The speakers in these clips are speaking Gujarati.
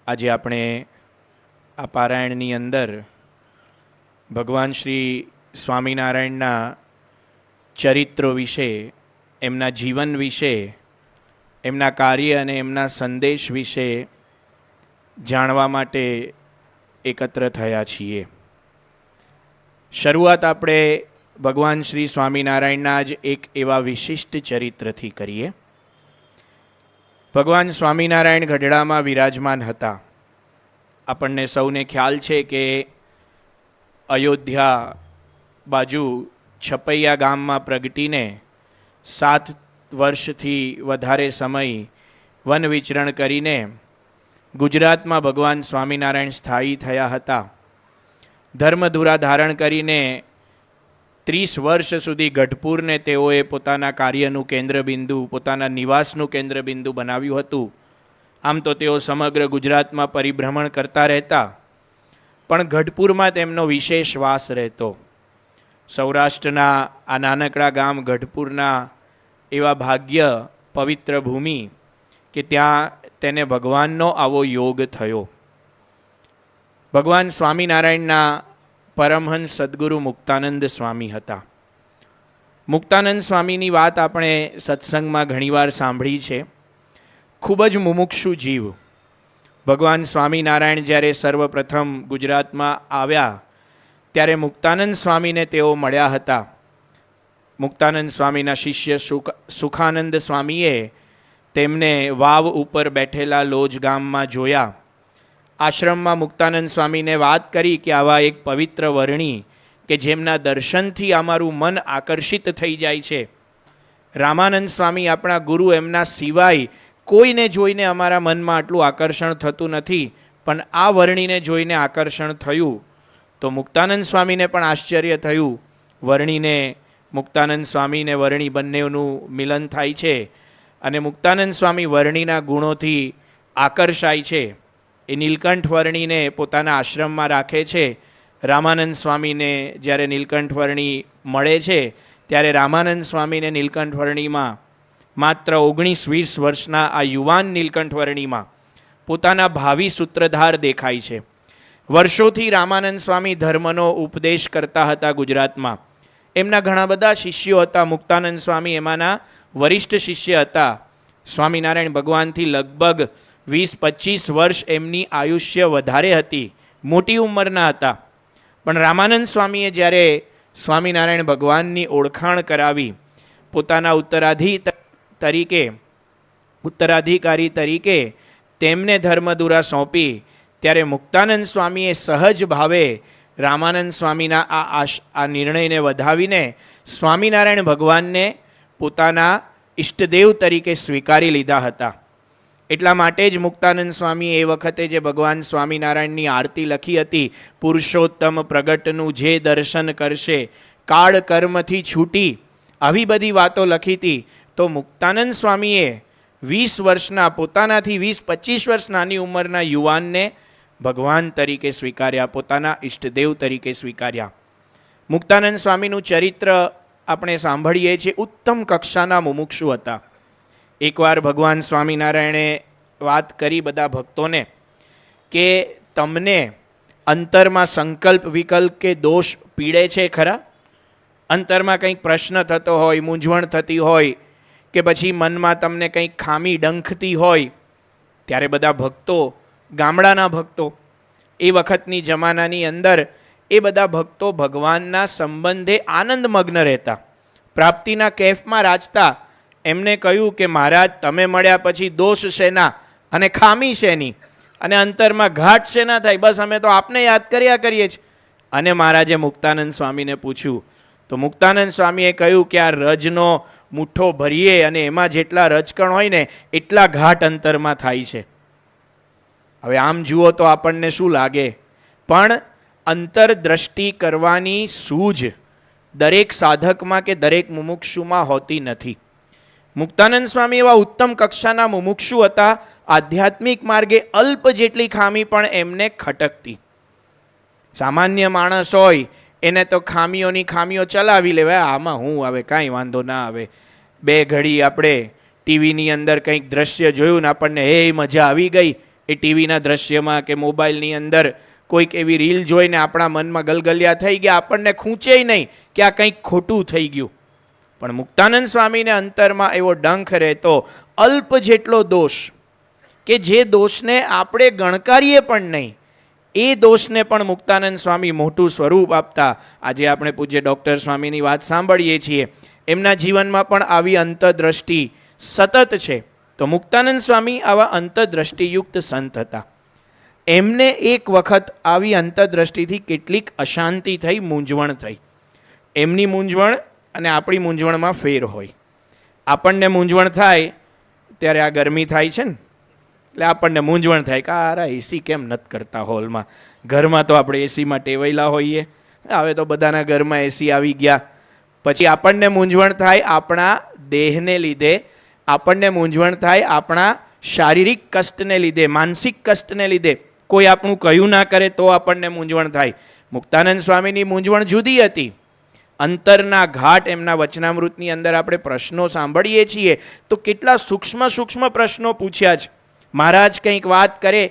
આજે આપણે આ પારાયણની અંદર ભગવાન શ્રી સ્વામિનારાયણના ચરિત્રો વિશે, એમના જીવન વિશે, એમના કાર્ય અને એમના સંદેશ વિશે જાણવા માટે એકત્ર થયા છીએ. શરૂઆત આપણે ભગવાન શ્રી સ્વામિનારાયણના જ એક એવા વિશિષ્ટ ચરિત્રથી કરીએ. ભગવાન સ્વામિનારાયણ ગઢડામાં વિરાજમાન હતા. આપણને સૌને ખ્યાલ છે કે અયોધ્યા બાજુ છપૈયા ગામમાં પ્રગટીને 7 વર્ષથી વધારે સમય વન વિચરણ કરીને ગુજરાતમાં ભગવાન સ્વામિનારાયણ સ્થાયી થયા હતા. ધર્મધુરા ધારણ કરીને 30 વર્ષ સુધી ગઢપુરને તેઓએ પોતાના કાર્યનું કેન્દ્રબિંદુ, પોતાના નિવાસનું કેન્દ્રબિંદુ બનાવ્યું હતું. આમ તો તેઓ સમગ્ર ગુજરાતમાં પરિભ્રમણ કરતા રહેતા, પણ ગઢપુરમાં તેમનો વિશેષ વાસ રહેતો. સૌરાષ્ટ્રના આ નાનકડા ગામ ગઢપુરના એવા ભાગ્ય પવિત્ર ભૂમિ કે ત્યાં તેને ભગવાનનો આવો યોગ થયો. ભગવાન સ્વામિનારાયણના પરમહંસ સદગુરુ મુક્તાનંદ સ્વામી હતા. મુક્તાનંદ સ્વામીની વાત આપણે સત્સંગમાં ઘણીવાર સાંભળી છે. ખૂબ જ મુમુક્ષુ જીવ. ભગવાન સ્વામિનારાયણ જ્યારે સર્વપ્રથમ ગુજરાતમાં આવ્યા ત્યારે મુક્તાનંદ સ્વામીને તેઓ મળ્યા હતા. મુક્તાનંદ સ્વામીના શિષ્ય સુખાનંદ સ્વામીએ તેમને વાવ ઉપર બેઠેલા લોજ ગામમાં જોયા. આશ્રમમાં મુક્તાનંદ સ્વામીને વાત કરી કે આવા એક પવિત્ર વર્ણી કે જેમના દર્શનથી અમારું મન આકર્ષિત થઈ જાય છે. રામાનંદ સ્વામી આપણા ગુરુ, એમના સિવાય કોઈને જોઈને અમારા મનમાં આટલું આકર્ષણ થતું નથી, પણ આ વર્ણીને જોઈને આકર્ષણ થયું. તો મુક્તાનંદ સ્વામીને પણ આશ્ચર્ય થયું. વર્ણીને, મુક્તાનંદ સ્વામીને વર્ણી બંનેનું મિલન થાય છે અને મુક્તાનંદ સ્વામી વર્ણીના ગુણોથી આકર્ષાય છે. એ નીલકંઠ વર્ણીને પોતાના આશ્રમમાં રાખે છે. રામાનંદ સ્વામીને જ્યારે નીલકંઠ વર્ણી મળે છે ત્યારે રામાનંદ સ્વામીને નીલકંઠ વર્ણીમાં, માત્ર 19-20 વર્ષના આ યુવાન નીલકંઠ વર્ણીમાં પોતાના ભાવિ સૂત્રધાર દેખાય છે. વર્ષોથી રામાનંદ સ્વામી ધર્મનો ઉપદેશ કરતા હતા ગુજરાતમાં. એમના ઘણા બધા શિષ્યો હતા. મુક્તાનંદ સ્વામી એમાંના વરિષ્ઠ શિષ્ય હતા. સ્વામિનારાયણ ભગવાનથી લગભગ 20-25 વર્ષ એમની આયુષ્ય વધારે હતી, મોટી ઉંમરના હતા. પણ રામાનંદ સ્વામીએ જ્યારે સ્વામિનારાયણ ભગવાનની ઓળખાણ કરાવી, પોતાના ઉત્તરાધિકારી તરીકે તેમને ધર્મધુરા સોંપી, ત્યારે મુક્તાનંદ સ્વામીએ સહજ ભાવે રામાનંદ સ્વામીના આ નિર્ણયને વધાવીને સ્વામિનારાયણ ભગવાનને પોતાના ઈષ્ટદેવ તરીકે સ્વીકારી લીધા હતા. એટલા માટે જ મુક્તાનંદ સ્વામીએ એ વખતે જે ભગવાન સ્વામિનારાયણની આરતી લખી હતી, પુરુષોત્તમ પ્રગટનું જે દર્શન કરશે કાળ કર્મથી છૂટી, આવી બધી વાતો લખી હતી. તો મુક્તાનંદ સ્વામીએ 20 વર્ષના, પોતાનાથી 20-25 વર્ષ નાની ઉંમરના યુવાનને ભગવાન તરીકે સ્વીકાર્યા, પોતાના ઈષ્ટદેવ તરીકે સ્વીકાર્યા. મુક્તાનંદ સ્વામીનું ચરિત્ર આપણે સાંભળીએ છીએ. ઉત્તમ કક્ષાના મુમુક્ષુ હતા. એકવાર ભગવાન સ્વામિનારાયણે વાત કરી બધા ભક્તોને કે તમને અંતરમાં સંકલ્પ, વિકલ્પ કે દોષ પીડે છે ખરા? અંતરમાં કંઈક પ્રશ્ન થતો હોય, મૂંઝવણ થતી હોય કે પછી મનમાં તમને કંઈક ખામી ડંખતી હોય, ત્યારે બધા ભક્તો, ગામડાના ભક્તો, એ વખતની જમાનાની અંદર એ બધા ભક્તો ભગવાનના સંબંધે આનંદમગ્ન રહેતા, પ્રાપ્તિના કેફમાં રાચતા. એમને કહ્યું કે મહારાજ, તમે મળ્યા પછી દોષ શેના અને ખામી શેની અને અંતરમાં ઘાટ શેના થાય? બસ અમે તો આપને યાદ કર્યા કરીએ છીએ. અને મહારાજે મુક્તાનંદ સ્વામીને પૂછ્યું તો મુક્તાનંદ સ્વામીએ કહ્યું કે આ રજનો મુઠ્ઠો ભરીએ અને એમાં જેટલા રજકણ હોય ને એટલા ઘાટ અંતરમાં થાય છે. હવે આમ જુઓ તો આપણને શું લાગે, પણ અંતરદ્રષ્ટિ કરવાની સૂઝ દરેક સાધકમાં કે દરેક મુમુક્ષુમાં હોતી નથી. મુક્તાનંદ સ્વામી એવા ઉત્તમ કક્ષાના મુમુક્ષુ હતા. આધ્યાત્મિક માર્ગે અલ્પ જેટલી ખામી પણ એમને ખટકતી. સામાન્ય માણસ હોય એને તો ખામીઓ ચલાવી લેવાય, આમાં હું આવે, કાંઈ વાંધો ના આવે. 2 ઘડી આપણે ટીવીની અંદર કંઈક દ્રશ્ય જોયું ને આપણને એ મજા આવી ગઈ, એ ટીવીના દ્રશ્યમાં કે મોબાઈલની અંદર કોઈક એવી રીલ જોઈને આપણા મનમાં ગલગલિયા થઈ ગયા, આપણને ખૂંચે નહીં કે આ કંઈક ખોટું થઈ ગયું. પણ મુક્તાનંદ સ્વામીને અંતરમાં એવો ડંખ રહેતો, અલ્પ જેટલો દોષ કે જે દોષને આપણે ગણકારીએ પણ નહીં, એ દોષને પણ મુક્તાનંદ સ્વામી મોટું સ્વરૂપ આપતા. આજે આપણે પૂજ્ય ડૉક્ટર સ્વામીની વાત સાંભળીએ છીએ, એમના જીવનમાં પણ આવી અંતરદ્રષ્ટિ સતત છે. તો મુક્તાનંદ સ્વામી આવા અંતરદ્રષ્ટિયુક્ત સંત હતા. એમને એક વખત આવી અંતરદ્રષ્ટિથી કેટલીક અશાંતિ થઈ, મૂંઝવણ થઈ. એમની મૂંઝવણ અને આપણી મૂંઝવણમાં ફેર હોય. આપણને મૂંઝવણ થાય ત્યારે આ ગરમી થાય છે ને, એટલે આપણને મૂંઝવણ થાય કે આ એસી કેમ નથી કરતા હોલમાં. ઘરમાં તો આપણે એસીમાં ટેવાયેલા હોઈએ, હવે તો બધાના ઘરમાં એસી આવી ગયા. પછી આપણને મૂંઝવણ થાય આપણા દેહને લીધે, આપણને મૂંઝવણ થાય આપણા શારીરિક કષ્ટને લીધે, માનસિક કષ્ટને લીધે. કોઈ આપણું કહ્યું ના કરે તો આપણને મૂંઝવણ થાય. મુક્તાનંદ સ્વામીની મૂંઝવણ જુદી હતી. અંતરના ઘાટ એમના વચનામૃતની અંદર આપણે પ્રશ્નો સાંભળીએ છીએ તો કેટલા સૂક્ષ્મ પ્રશ્નો પૂછ્યા છે. મહારાજ કંઈક વાત કરે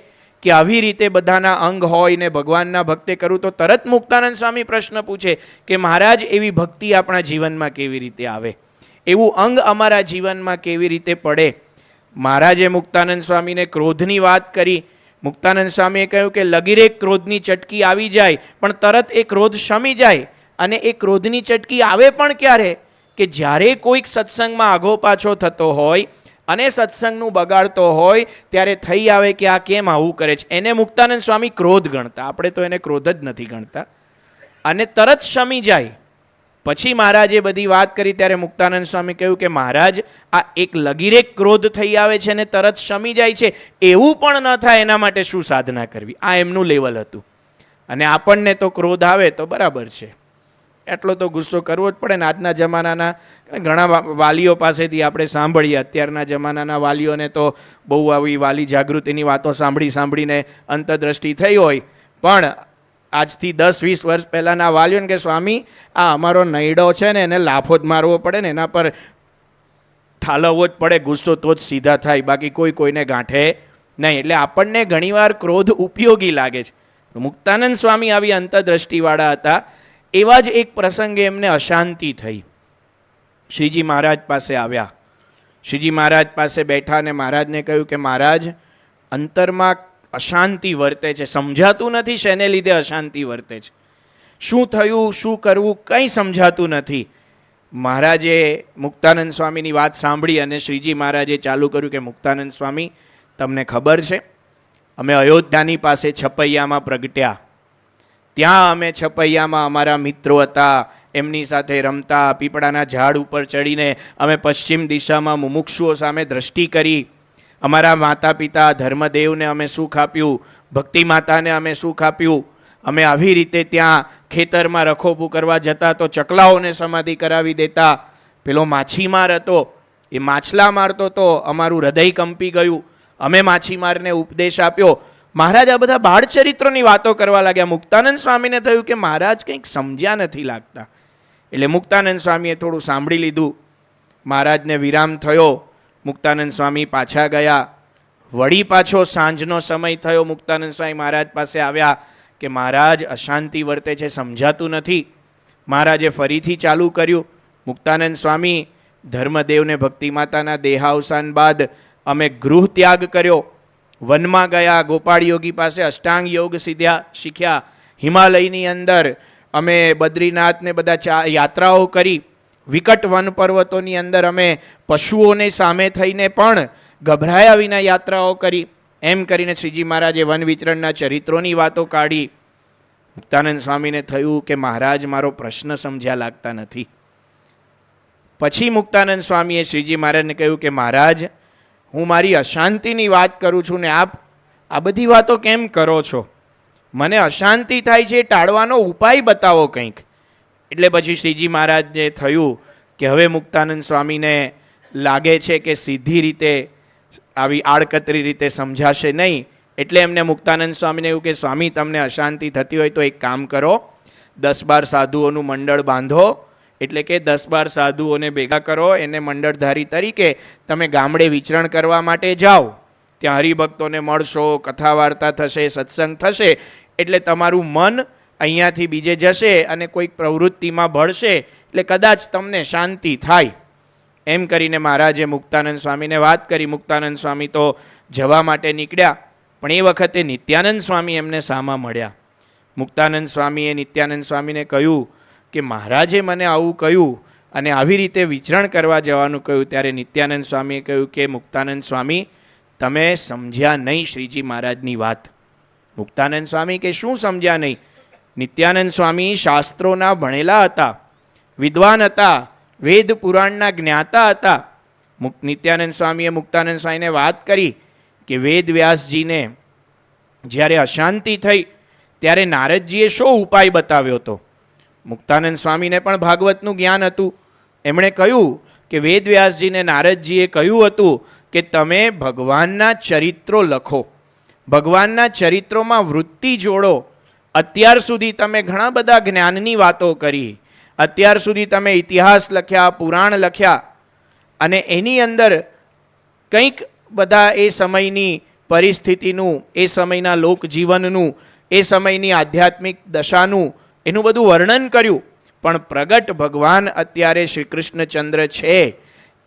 કે આવી રીતે બધાના અંગ હોય ને ભગવાનના ભક્તે કરું તો તરત મુક્તાનંદ સ્વામી પ્રશ્ન પૂછે કે મહારાજ એવી ભક્તિ આપણા જીવનમાં કેવી રીતે આવે, એવું અંગ અમારા જીવનમાં કેવી રીતે પડે. મહારાજે મુક્તાનંદ સ્વામીને ક્રોધની વાત કરી. મુક્તાનંદ સ્વામીએ કહ્યું કે લગીરે ક્રોધની ચટકી આવી જાય પણ તરત એ ક્રોધ શમી જાય. અને એ ક્રોધની ચટકી આવે પણ ક્યારે? કે જ્યારે કોઈક સત્સંગમાં આગો પાછો થતો હોય અને સત્સંગનું બગાડતો હોય ત્યારે થઈ આવે કે આ કેમ આવું કરે છે. એને મુક્તાનંદ સ્વામી ક્રોધ ગણતા. આપણે તો એને ક્રોધ જ નથી ગણતા. અને તરત શમી જાય. પછી મહારાજે બધી વાત કરી ત્યારે મુક્તાનંદ સ્વામી કહ્યું કે મહારાજ આ એક લગીરે ક્રોધ થઈ આવે છે ને તરત શમી જાય છે, એવું પણ ન થાય એના માટે શું સાધના કરવી. આ એમનું લેવલ હતું. અને આપણને તો ક્રોધ આવે તો બરાબર છે, એટલો તો ગુસ્સો કરવો જ પડે ને. આજના જમાનાના ઘણા વાલીઓ પાસેથી આપણે સાંભળીએ, અત્યારના જમાનાના વાલીઓને તો બહુ આવી વાલી જાગૃતિની વાતો સાંભળીને અંતરદ્રષ્ટિ થઈ હોય. પણ આજથી 10-20 વર્ષ પહેલાંના વાલીઓને કે સ્વામી આ અમારો નૈડો છે ને એને લાફો જ મારવો પડે ને એના પર ઠાલવવો જ પડે, ગુસ્સો તો જ સીધા થાય, બાકી કોઈને ગાંઠે નહીં. એટલે આપણને ઘણીવાર ક્રોધ ઉપયોગી લાગે છે. મુક્તાનંદ સ્વામી આવી અંતરદ્રષ્ટિવાળા હતા. એવા જ એક પ્રસંગે એમને અશાંતિ થઈ. શ્રીજી મહારાજ પાસે આવ્યા. શ્રીજી મહારાજ પાસે બેઠા અને મહારાજને કહ્યું કે મહારાજ અંતરમાં અશાંતિ વર્તે છે, સમજાતું નથી શેને લીધે અશાંતિ વર્તે છે, શું થયું, શું કરવું કંઈ સમજાતું નથી. મહારાજે મુક્તાનંદ સ્વામીની વાત સાંભળી અને શ્રીજી મહારાજે ચાલુ કર્યું કે મુક્તાનંદ સ્વામી તમને ખબર છે અમે અયોધ્યાની પાસે છપૈયામાં પ્રગટ્યા. ત્યાં અમે છપૈયામાં અમારા મિત્રો હતા, એમની સાથે રમતા. પીપળાના ઝાડ ઉપર ચડીને અમે પશ્ચિમ દિશામાં મુમુક્ષુઓ સામે દ્રષ્ટિ કરી. અમારા માતા પિતા ધર્મદેવને અમે સુખ આપ્યું, ભક્તિ માતાને અમે સુખ આપ્યું. અમે આવી રીતે ત્યાં ખેતરમાં રખોપું કરવા જતા તો ચકલાઓને સમાધિ કરાવી દેતા. પેલો માછીમાર હતો, એ માછલા મારતો તો અમારું હૃદય કંપી ગયું. અમે માછીમારને ઉપદેશ આપ્યો. મહારાજ આ બધા બાળ ચરિત્રોની વાતો કરવા લાગ્યા. મુક્તાનંદ સ્વામીને થયું કે મહારાજ કંઈક સમજ્યા નથી લાગતા. એટલે મુક્તાનંદ સ્વામીએ થોડું સાંભળી લીધું. મહારાજને વિરામ થયો. મુક્તાનંદ સ્વામી પાછા ગયા. વળી પાછો સાંજનો સમય થયો. મુક્તાનંદ સ્વામી મહારાજ પાસે આવ્યા કે મહારાજ અશાંતિ વર્તે છે, સમજાતું નથી. મહારાજે ફરીથી ચાલુ કર્યું. મુક્તાનંદ સ્વામી ધર્મદેવને ભક્તિ માતાના દેહાવસાન બાદ અમે ગૃહ ત્યાગ કર્યો, વનમાં ગયા, ગોપાળ યોગી પાસે અષ્ટાંગ યોગ શીખ્યા. હિમાલયની અંદર અમે બદ્રીનાથને બધા યાત્રાઓ કરી. વિકટ વન પર્વતોની અંદર અમે પશુઓને સામે થઈને પણ ગભરાયા વિના યાત્રાઓ કરી. એમ કરીને શ્રીજી મહારાજે વન વિચરણના ચરિત્રોની વાતો કાઢી. મુક્તાનંદ સ્વામીને થયું કે મહારાજ મારો પ્રશ્ન સમજ્યા લાગતા નથી. પછી મુક્તાનંદ સ્વામીએ શ્રીજી મહારાજને કહ્યું કે મહારાજ હું મારી અશાંતિની વાત કરું છું ને આપ આ બધી વાતો કેમ કરો છો? મને અશાંતિ થાય છે, ટાળવાનો ઉપાય બતાવો કંઈક. એટલે પછી શ્રીજી મહારાજને થયું કે હવે મુક્તાનંદ સ્વામીને લાગે છે કે સીધી રીતે આવી આડકતરી રીતે સમજાશે નહીં. એટલે એમને મુક્તાનંદ સ્વામીને એવું કે સ્વામી તમને અશાંતિ થતી હોય તો એક કામ કરો, 10-12 સાધુઓનું મંડળ બાંધો. એટલે કે 10-12 સાધુઓને ભેગા કરો, એને મંડળધારી તરીકે તમે ગામડે વિચરણ કરવા માટે જાઓ ત્યાં હરિભક્તોને મળશો, કથા વાર્તા થશે, સત્સંગ થશે, એટલે તમારું મન અહીંયાથી બીજે જશે અને કોઈક પ્રવૃત્તિમાં ભળશે, એટલે કદાચ તમને શાંતિ થાય. એમ કરીને મહારાજે મુક્તાનંદ સ્વામીને વાત કરી. મુક્તાનંદ સ્વામી તો જવા માટે નીકળ્યા, પણ એ વખતે નિત્યાનંદ સ્વામી એમને સામા મળ્યા. મુક્તાનંદ સ્વામીએ નિત્યાનંદ સ્વામીને કહ્યું કે મહારાજે મને આવું કહ્યું અને આવી રીતે વિચરણ કરવા જવાનું કહ્યું. ત્યારે નિત્યાનંદ સ્વામીએ કહ્યું કે મુક્તાનંદ સ્વામી, તમે સમજ્યા નહીં શ્રીજી મહારાજની વાત. મુક્તાનંદ સ્વામી કે શું સમજ્યા નહીં? નિત્યાનંદ સ્વામી શાસ્ત્રોના ભણેલા હતા, વિદ્વાન હતા, વેદ પુરાણના જ્ઞાતા હતા. નિત્યાનંદ સ્વામીએ મુક્તાનંદ સ્વામીને વાત કરી કે વેદ વ્યાસજીને જ્યારે અશાંતિ થઈ ત્યારે નારદજીએ શો ઉપાય બતાવ્યો હતો? મુક્તાનંદ સ્વામીને પણ ભાગવતનું જ્ઞાન હતું. એમણે કહ્યું કે વેદ વ્યાસજીને નારદજીએ કહ્યું હતું કે તમે ભગવાનના ચરિત્રો લખો, ભગવાનના ચરિત્રોમાં વૃત્તિ જોડો. અત્યાર સુધી તમે ઘણા બધા જ્ઞાનની વાતો કરી, અત્યાર સુધી તમે ઇતિહાસ લખ્યા, પુરાણ લખ્યા, અને એની અંદર કંઈક બધા એ સમયની પરિસ્થિતિનું, એ સમયના લોકજીવનનું, એ સમયની આધ્યાત્મિક દશાનું એનું બધું વર્ણન કર્યું. પણ પ્રગટ ભગવાન અત્યારે શ્રી કૃષ્ણચંદ્ર છે,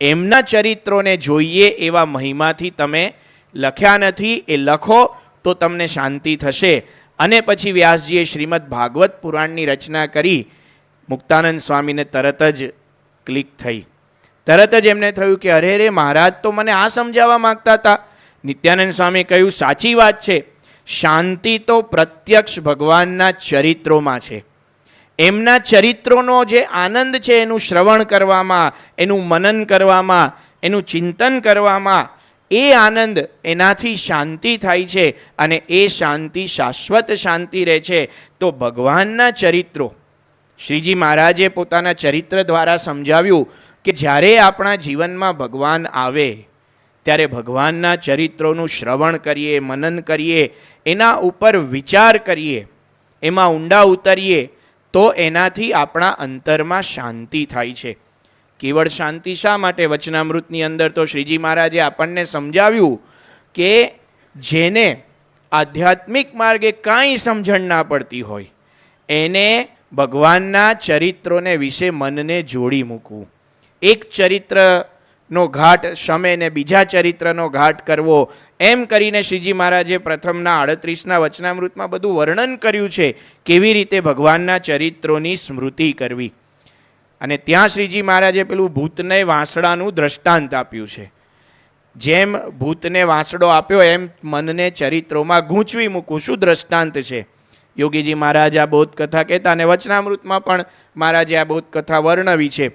એમના ચરિત્રોને જોઈએ એવા મહિમાથી તમે લખ્યા નથી. એ લખો તો તમને શાંતિ થશે. અને પછી વ્યાસજીએ શ્રીમદ ભાગવત પુરાણની રચના કરી. મુક્તાનંદ સ્વામીને તરત જ ક્લિક થઈ. તરત જ એમને થયું કે અરે રે, મહારાજ તો મને આ સમજાવવા માગતા હતા. નિત્યાનંદ સ્વામીએ કહ્યું સાચી વાત છે, શાંતિ તો પ્રત્યક્ષ ભગવાનના ચરિત્રોમાં છે. એમના ચરિત્રોનો જે આનંદ છે એનું શ્રવણ કરવામાં, એનું મનન કરવામાં, એનું ચિંતન કરવામાં, એ આનંદ, એનાથી શાંતિ થાય છે અને એ શાંતિ શાશ્વત શાંતિ રહે છે. તો ભગવાનના ચરિત્રો, શ્રીજી મહારાજે પોતાના ચરિત્ર દ્વારા સમજાવ્યું કે જ્યારે આપણા જીવનમાં ભગવાન આવે ત્યારે ભગવાનના ચરિત્રોનું શ્રવણ કરીએ, મનન કરીએ, એના ઉપર વિચાર કરીએ, એમાં ઊંડા ઉતરીએ, તો એનાથી આપણા અંતરમાં શાંતિ થાય છે. કેવળ શાંતિ શા માટે? વચનામૃતની અંદર તો શ્રીજી મહારાજે આપણને સમજાવ્યું કે જેને આધ્યાત્મિક માર્ગે કાંઈ સમજણ ના પડતી હોય એને ભગવાનના ચરિત્રોને વિશે મનને જોડી મૂકવું. એક ચરિત્રનો ઘાટ શમે ને બીજા ચરિત્રનો ઘાટ કરવો, એમ કરીને શ્રીજી મહારાજે પ્રથમના 38ના વચનામૃતમાં બધું વર્ણન કર્યું છે કેવી રીતે ભગવાનના ચરિત્રોની સ્મૃતિ કરવી. અને ત્યાં શ્રીજી મહારાજે પેલું ભૂતને વાંસડાનું દ્રષ્ટાંત આપ્યું છે. જેમ ભૂતને વાંસડો આપ્યો એમ મનને ચરિત્રોમાં ગૂંચવી મૂકવું. શું દ્રષ્ટાંત છે? યોગીજી મહારાજ આ બોધકથા કહેતા, અને વચનામૃતમાં પણ મહારાજે આ બોધકથા વર્ણવી છે.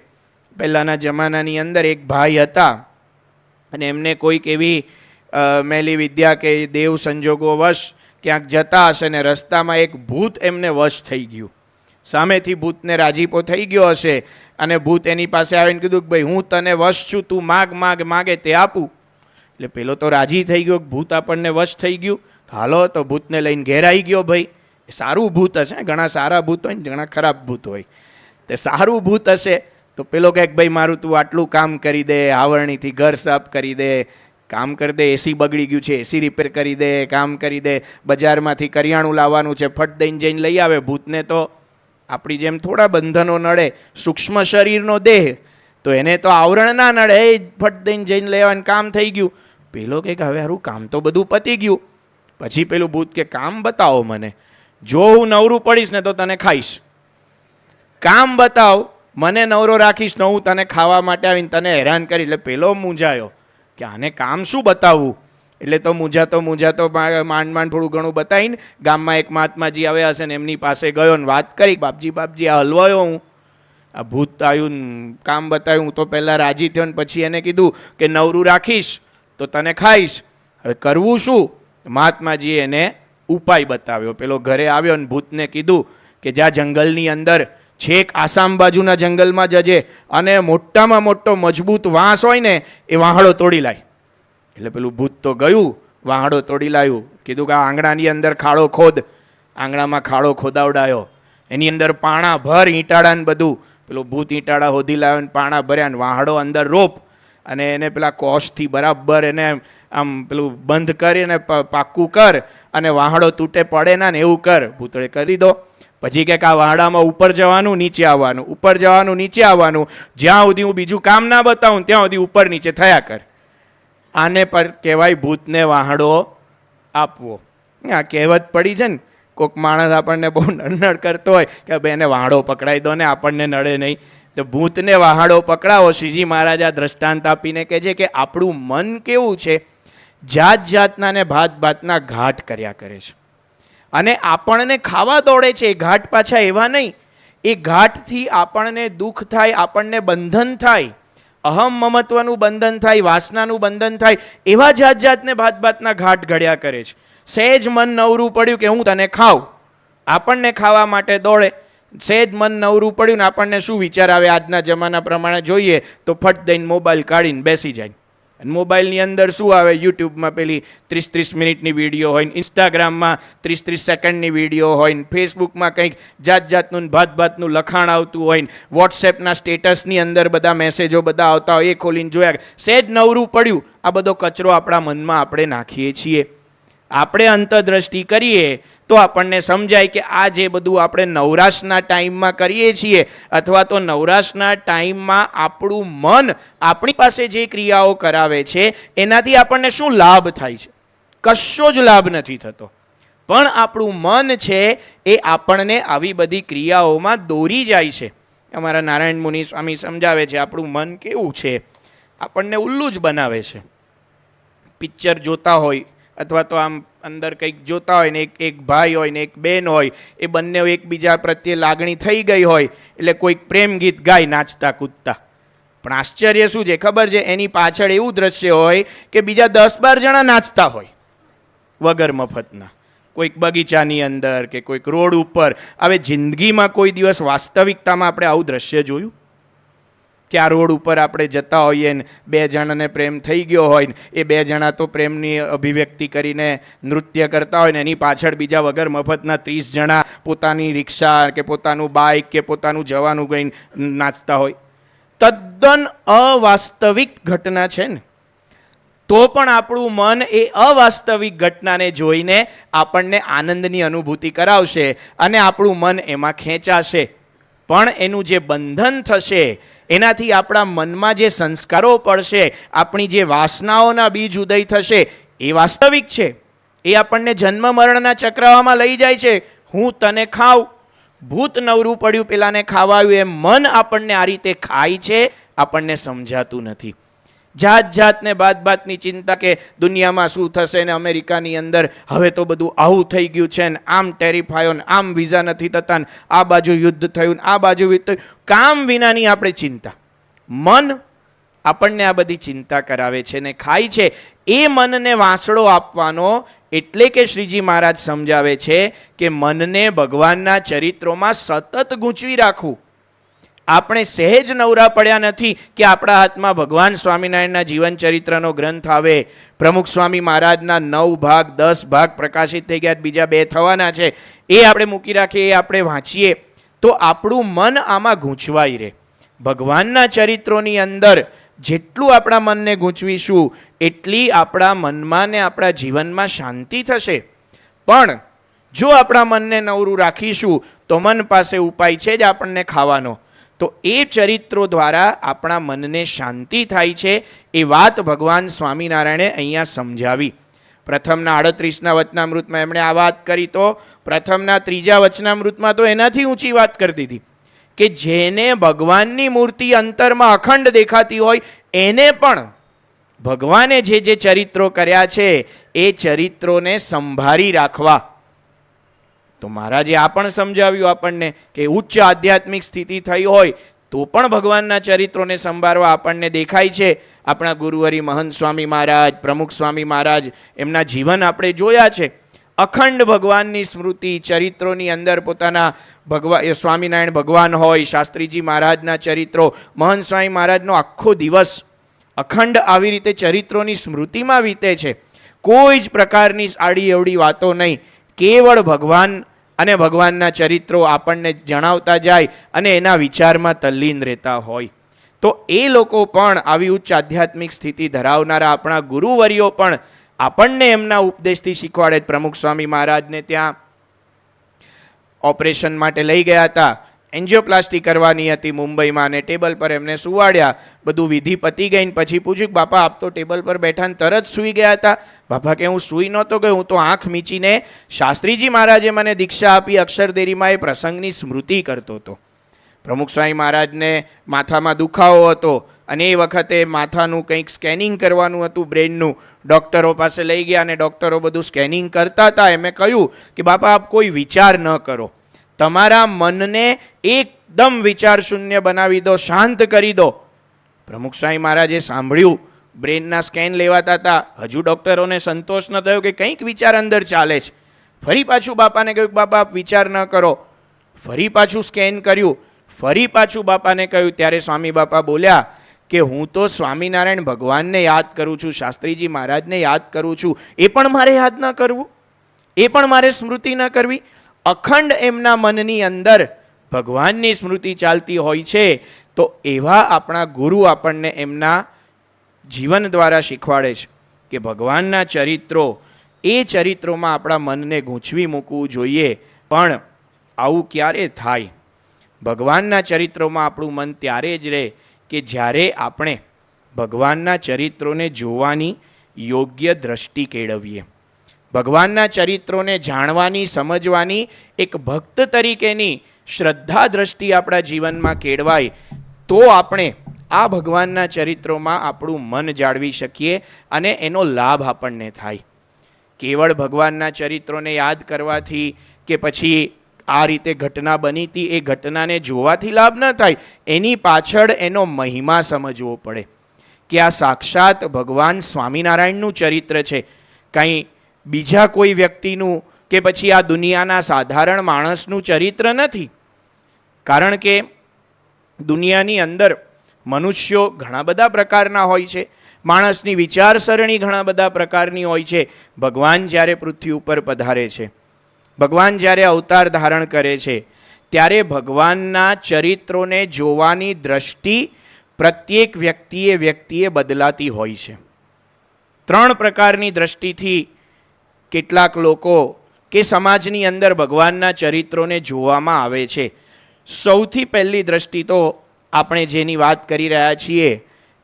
પહેલાંના જમાનાની અંદર એક ભાઈ હતા અને એમને કોઈક એવી મેલી વિદ્યા કે દેવ સંજોગો વશ ક્યાંક જતા હશે ને રસ્તામાં એક ભૂત એમને વશ થઈ ગયું. સામેથી ભૂતને રાજીપો થઈ ગયો હશે અને ભૂત એની પાસે આવીને કીધું કે ભાઈ હું તને વશ છું, તું માગે તે આપું. એટલે પેલો તો રાજી થઈ ગયો, ભૂત આપણને વશ થઈ ગયું, હાલો તો ભૂતને લઈને ઘેર આવી ગયો. ભાઈ સારું ભૂત હશે, ઘણા સારા ભૂત હોય ને ઘણા ખરાબ ભૂત હોય, તે સારું ભૂત હશે તો પેલો કહે ભાઈ મારું તું આટલું કામ કરી દે, આવરણીથી ઘર સાફ કરી દે, કામ કરી દે, એસી બગડી ગયું છે એસી રિપેર કરી દે, કામ કરી દે, બજારમાંથી કરિયાણું લાવવાનું છે ફટ દઈને જઈને લઈ આવે. ભૂતને તો આપણી જેમ થોડા બંધનો નડે, સૂક્ષ્મ શરીરનો દેહ, તો એને તો આવરણ ના નડે, એ ફટ દઈને જઈને લેવાનું કામ થઈ ગયું. પેલો કે હવે હારું કામ તો બધું પતી ગયું. પછી પેલું ભૂત કે કામ બતાવો મને, જો હું નવરું પડીશ ને તો તને ખાઈશ. કામ બતાવ, મને નવરો રાખીશ ને હું તને ખાવા માટે આવીને તને હેરાન કરીશ. એટલે પેલો મૂંઝાયો કે આને કામ શું બતાવવું. એટલે તો મૂંઝાતો માંડ થોડું ઘણું બતાવીને ગામમાં એક મહાત્માજી આવ્યા હશે ને એમની પાસે ગયો ને વાત કરી, બાપજી આ હલવાયો હું, આ ભૂત આવ્યું કામ બતાવ્યું, હું તો પહેલાં રાજી થયો ને પછી એને કીધું કે નવરું રાખીશ તો તને ખાઈશ. હવે કરવું શું? મહાત્માજીએ એને ઉપાય બતાવ્યો. પેલો ઘરે આવ્યો ને ભૂતને કીધું કે જ્યાં જંગલની અંદર છેક આસામ બાજુના જંગલમાં જજે અને મોટામાં મોટો મજબૂત વાંસ હોય ને એ વાહડો તોડી લાય. એટલે પેલું ભૂત તો ગયું, વાહડો તોડી લાવ્યું. કીધું કે આ આંગણાની અંદર ખાડો ખોદ. આંગણામાં ખાડો ખોદાવડાયો, એની અંદર પાણા ભર, ઈંટાડા ને બધું. પેલો ભૂત ઈંટાડા હોધી લાવ્યો ને પાણા ભર્યા ને વાહડો અંદર રોપ અને એને પેલા કોષથી બરાબર એને આમ પેલું બંધ કરીને પાક્કું કર અને વાહડો તૂટે પડે ના ને એવું કર. ભૂતળે કરી દો. પછી કે આ વાહડામાં ઉપર જવાનું નીચે આવવાનું, ઉપર જવાનું નીચે આવવાનું, જ્યાં સુધી હું બીજું કામ ના બતાવું ત્યાં સુધી ઉપર નીચે થયા કર. આને પર કહેવાય ભૂતને વાહડો આપવો. આ કહેવત પડી છે ને, કોઈક માણસ આપણને બહુ નડનડ કરતો હોય કે ભાઈ એને વાહડો પકડાઈ દો ને આપણને નડે નહીં, તો ભૂતને વાહડો પકડાવો. શ્રીજી મહારાજ આ દ્રષ્ટાંત આપીને કહે છે કે આપણું મન કેવું છે, જાત જાતના ને ભાત ભાતના ઘાટ કર્યા કરે છે અને આપણને ખાવા દોડે છે. એ ઘાટ પાછા એવા નહીં, એ ઘાટથી આપણને દુઃખ થાય, આપણને બંધન થાય, અહમ મમત્વનું બંધન થાય, વાસનાનું બંધન થાય, એવા જાત જાતને ભાત ભાતના ઘાટ ઘડ્યા કરે છે. સહેજ મન નવરું પડ્યું કે હું તને ખાઉં, આપણને ખાવા માટે દોડે. સહેજ મન નવરું પડ્યું ને આપણને શું વિચાર આવે, આજના જમાના પ્રમાણે જોઈએ તો ફટ દઈને મોબાઈલ કાઢીને બેસી જાય. અને મોબાઈલની અંદર શું આવે, યુટ્યુબમાં પેલી 30-30 મિનિટની વિડીયો હોય ને, ઇન્સ્ટાગ્રામમાં 30-30 સેકન્ડની વિડીયો હોય ને, ફેસબુકમાં કંઈક જાત જાતનું ભાત ભાતનું લખાણ આવતું હોય ને, વોટ્સએપના સ્ટેટસની અંદર બધા મેસેજો બધા આવતા હોય, એ ખોલીને જોયા. સહેજ નવરું પડ્યું, આ બધો કચરો આપણા મનમાં આપણે નાખીએ છીએ. આપણે અંતરદ્રષ્ટિ કરીએ તો આપણને સમજાય કે આ જે બધું આપણે નવરાશના ટાઈમમાં કરીએ છીએ અથવા તો નવરાશના ટાઈમમાં આપણું મન આપણી પાસે જે ક્રિયાઓ કરાવે છે એનાથી આપણને શું લાભ થાય છે? કશો જ લાભ નથી થતો. પણ આપણું મન છે એ આપણને આવી બધી ક્રિયાઓમાં દોરી જાય છે. અમારા નારાયણ મુનિ સ્વામી સમજાવે છે આપણું મન કેવું છે, આપણને ઉલ્લુ જ બનાવે છે. પિક્ચર જોતા હોય અથવા તો આમ અંદર કંઈક જોતા હોય ને એક ભાઈ હોય ને એક બેન હોય, એ બંને એકબીજા પ્રત્યે લાગણી થઈ ગઈ હોય એટલે કોઈક પ્રેમ ગીત ગાય નાચતા કૂદતા. પણ આશ્ચર્ય શું છે ખબર છે, એની પાછળ એવું દ્રશ્ય હોય કે બીજા 10-12 જણા નાચતા હોય વગર મફતના, કોઈક બગીચાની અંદર કે કોઈક રોડ ઉપર. હવે જિંદગીમાં કોઈ દિવસ વાસ્તવિકતામાં આપણે આવું દ્રશ્ય જોયું કે આ રોડ ઉપર આપણે જતા હોઈએ ને 2 જણાને પ્રેમ થઈ ગયો હોય ને એ 2 જણા તો પ્રેમની અભિવ્યક્તિ કરીને નૃત્ય કરતા હોય ને એની પાછળ બીજા વગર મફતના 30 જણા પોતાની રિક્ષા કે પોતાનું બાઇક કે પોતાનું જવાનું ગઈને નાચતા હોય. તદ્દન અવાસ્તવિક ઘટના છે ને, તો પણ આપણું મન એ અવાસ્તવિક ઘટનાને જોઈને આપણને આનંદની અનુભૂતિ કરાવશે અને આપણું મન એમાં ખેંચાશે. પણ એનું જે બંધન થશે એનાથી આપણા મનમાં જે સંસ્કારો પડશે, આપણી જે વાસનાઓના બીજ ઉદય થશે એ વાસ્તવિક છે. એ આપણને જન્મ મરણના ચક્રાવામાં લઈ જાય છે. હું તને ખાઉં, ભૂત નવરું પડ્યું પેલાને ખાવાયું, એમ મન આપણને આ રીતે ખાય છે, આપણને સમજાતું નથી. જાત જાતને બાતની ચિંતા કે દુનિયામાં શું થશે ને અમેરિકાની અંદર હવે તો બધું આવું થઈ ગયું છે ને આમ ટેરિફ આવ્યો ને આમ વિઝા નથી થતા ને આ બાજુ યુદ્ધ થયું ને આ બાજુ યુદ્ધ થયું. કામ વિનાની આપણે ચિંતા, મન આપણને આ બધી ચિંતા કરાવે છે ને ખાય છે. એ મનને વાંસળો આપવાનો એટલે કે શ્રીજી મહારાજ સમજાવે છે કે મનને ભગવાનના ચરિત્રોમાં સતત ગૂંચવી રાખવું. આપણે સહેજ નવરા પડ્યા નથી કે આપણા હાથમાં ભગવાન સ્વામિનારાયણના જીવન ચરિત્રનો ગ્રંથ આવે. પ્રમુખ સ્વામી મહારાજના 9 ભાગ 10 ભાગ પ્રકાશિત થઈ ગયા, બીજા 2 થવાના છે, એ આપણે મૂકી રાખીએ, એ આપણે વાંચીએ તો આપણું મન આમાં ગૂંચવાઈ રહે. ભગવાનના ચરિત્રોની અંદર જેટલું આપણા મનને ગૂંચવીશું એટલી આપણા મનમાં ને આપણા જીવનમાં શાંતિ થશે. પણ જો આપણા મનને નવરું રાખીશું તો મન પાસે ઉપાય છે જ આપણને ખાવાનો. તો એ ચરિત્રો દ્વારા આપણા મનને શાંતિ થાય છે. એ વાત ભગવાન સ્વામિનારાયણે અહીંયા સમજાવી. પ્રથમના 38ના વચનામૃતમાં એમણે આ વાત કરી, તો પ્રથમના 3જા વચનામૃતમાં તો એનાથી ઊંચી વાત કરી દીધી કે જેને ભગવાનની મૂર્તિ અંતરમાં અખંડ દેખાતી હોય એને પણ ભગવાને જે જે ચરિત્રો કર્યા છે એ ચરિત્રોને સંભાળી રાખવા. તો મહારાજે આ પણ સમજાવ્યું આપણને કે ઉચ્ચ આધ્યાત્મિક સ્થિતિ થઈ હોય તો પણ ભગવાનના ચરિત્રોને સંભાળવા આપણને દેખાય છે. આપણા ગુરુવરી મહંત સ્વામી મહારાજ, પ્રમુખ સ્વામી મહારાજ, એમના જીવન આપણે જોયા છે. અખંડ ભગવાનની સ્મૃતિ ચરિત્રોની અંદર પોતાના સ્વામિનારાયણ ભગવાન હોય, શાસ્ત્રીજી મહારાજના ચરિત્રો, મહંત સ્વામી મહારાજનો આખો દિવસ અખંડ આવી રીતે ચરિત્રોની સ્મૃતિમાં વીતે છે. કોઈ જ પ્રકારની આડી અવડી વાતો નહીં, કેવળ ભગવાન અને ભગવાનના ચરિત્રો આપણને જણાવતા જાય અને એના વિચારમાં તલ્લીન રહેતા હોય. તો એ લોકો પણ આવી ઉચ્ચ આધ્યાત્મિક સ્થિતિ ધરાવનારા આપણા ગુરુવર્યો પણ આપણને એમના ઉપદેશથી શીખવાડે. પ્રમુખ સ્વામી મહારાજને ત્યાં ઓપરેશન માટે લઈ ગયા હતા, એન્જિયોપ્લાસ્ટી કરવાની હતી મુંબઈમાં, અને ટેબલ પર એમને સુવાડ્યા. બધું વિધિ પતી ગઈ ને પછી પૂછ્યું કે બાપા આપ તો ટેબલ પર બેઠા ને તરત સૂઈ ગયા હતા. બાપા કે હું સૂઈ નહોતો ગયો, હું તો આંખ મીચીને શાસ્ત્રીજી મહારાજે મને દીક્ષા આપી અક્ષરદેરીમાં એ પ્રસંગની સ્મૃતિ કરતો હતો. પ્રમુખ સ્વામી મહારાજને માથામાં દુખાવો હતો અને એ વખતે માથાનું કંઈક સ્કેનિંગ કરવાનું હતું બ્રેનનું. ડૉક્ટરો પાસે લઈ ગયા અને ડૉક્ટરો બધું સ્કેનિંગ કરતા હતા. એમણે કહ્યું કે બાપા આપ કોઈ વિચાર ન કરો, તમારા મનને એકદમ વિચાર શૂન્ય બનાવી દો, શાંત કરી દો. પ્રમુખ સ્વામી મહારાજે સાંભળ્યું, બ્રેનના સ્કેન લેવાતા હતા. હજુ ડૉક્ટરોને સંતોષ ન થયો કે કંઈક વિચાર અંદર ચાલે છે. ફરી પાછું બાપાને કહ્યું કે બાપા આપ વિચાર ન કરો. ફરી પાછું સ્કેન કર્યું, ફરી પાછું બાપાને કહ્યું. ત્યારે સ્વામી બાપા બોલ્યા કે હું તો સ્વામિનારાયણ ભગવાનને યાદ કરું છું, શાસ્ત્રીજી મહારાજને યાદ કરું છું, એ પણ મારે યાદ ન કરવું, એ પણ મારે સ્મૃતિ ન કરવી. અખંડ એમના મનની અંદર ભગવાનની સ્મૃતિ ચાલતી હોય છે. તો એવા આપણા ગુરુ આપણને એમના જીવન દ્વારા શીખવાડે છે કે ભગવાનના ચરિત્રો, એ ચરિત્રોમાં આપણા મનને ગૂંચવી મૂકવું જોઈએ. પણ આવું ક્યારે થાય? ભગવાનના ચરિત્રોમાં આપણું મન ત્યારે જ રહે કે જ્યારે આપણે ભગવાનના ચરિત્રોને જોવાની યોગ્ય દ્રષ્ટિ કેળવીએ. ભગવાનના ચરિત્રોને જાણવાની, સમજવાની એક ભક્ત તરીકેની શ્રદ્ધા દ્રષ્ટિ આપણા જીવનમાં કેળવાય તો આપણે આ ભગવાનના ચરિત્રોમાં આપણું મન જાળવી શકીએ અને એનો લાભ આપણને થાય. કેવળ ભગવાનના ચરિત્રોને યાદ કરવાથી કે પછી આ રીતે ઘટના બની હતી એ ઘટનાને જોવાથી લાભ ન થાય. એની પાછળ એનો મહિમા સમજવો પડે કે આ સાક્ષાત ભગવાન સ્વામિનારાયણનું ચરિત્ર છે, કંઈ બીજા કોઈ વ્યક્તિનું કે પછી આ દુનિયાના સાધારણ માણસનું ચરિત્ર નથી. કારણ કે દુનિયાની અંદર મનુષ્યો ઘણા બધા પ્રકારના હોય છે, માણસની વિચારસરણી ઘણા બધા પ્રકારની હોય છે. ભગવાન જ્યારે પૃથ્વી ઉપર પધારે છે, ભગવાન જ્યારે અવતાર ધારણ કરે છે, ત્યારે ભગવાનના ચરિત્રોને જોવાની દ્રષ્ટિ પ્રત્યેક વ્યક્તિએ બદલાતી હોય છે. 3 પ્રકારની દ્રષ્ટિથી કેટલાક લોકો કે સમાજની અંદર ભગવાનના ચરિત્રોને જોવામાં આવે છે. સૌથી પહેલી દ્રષ્ટિ તો આપણે જેની વાત કરી રહ્યા છીએ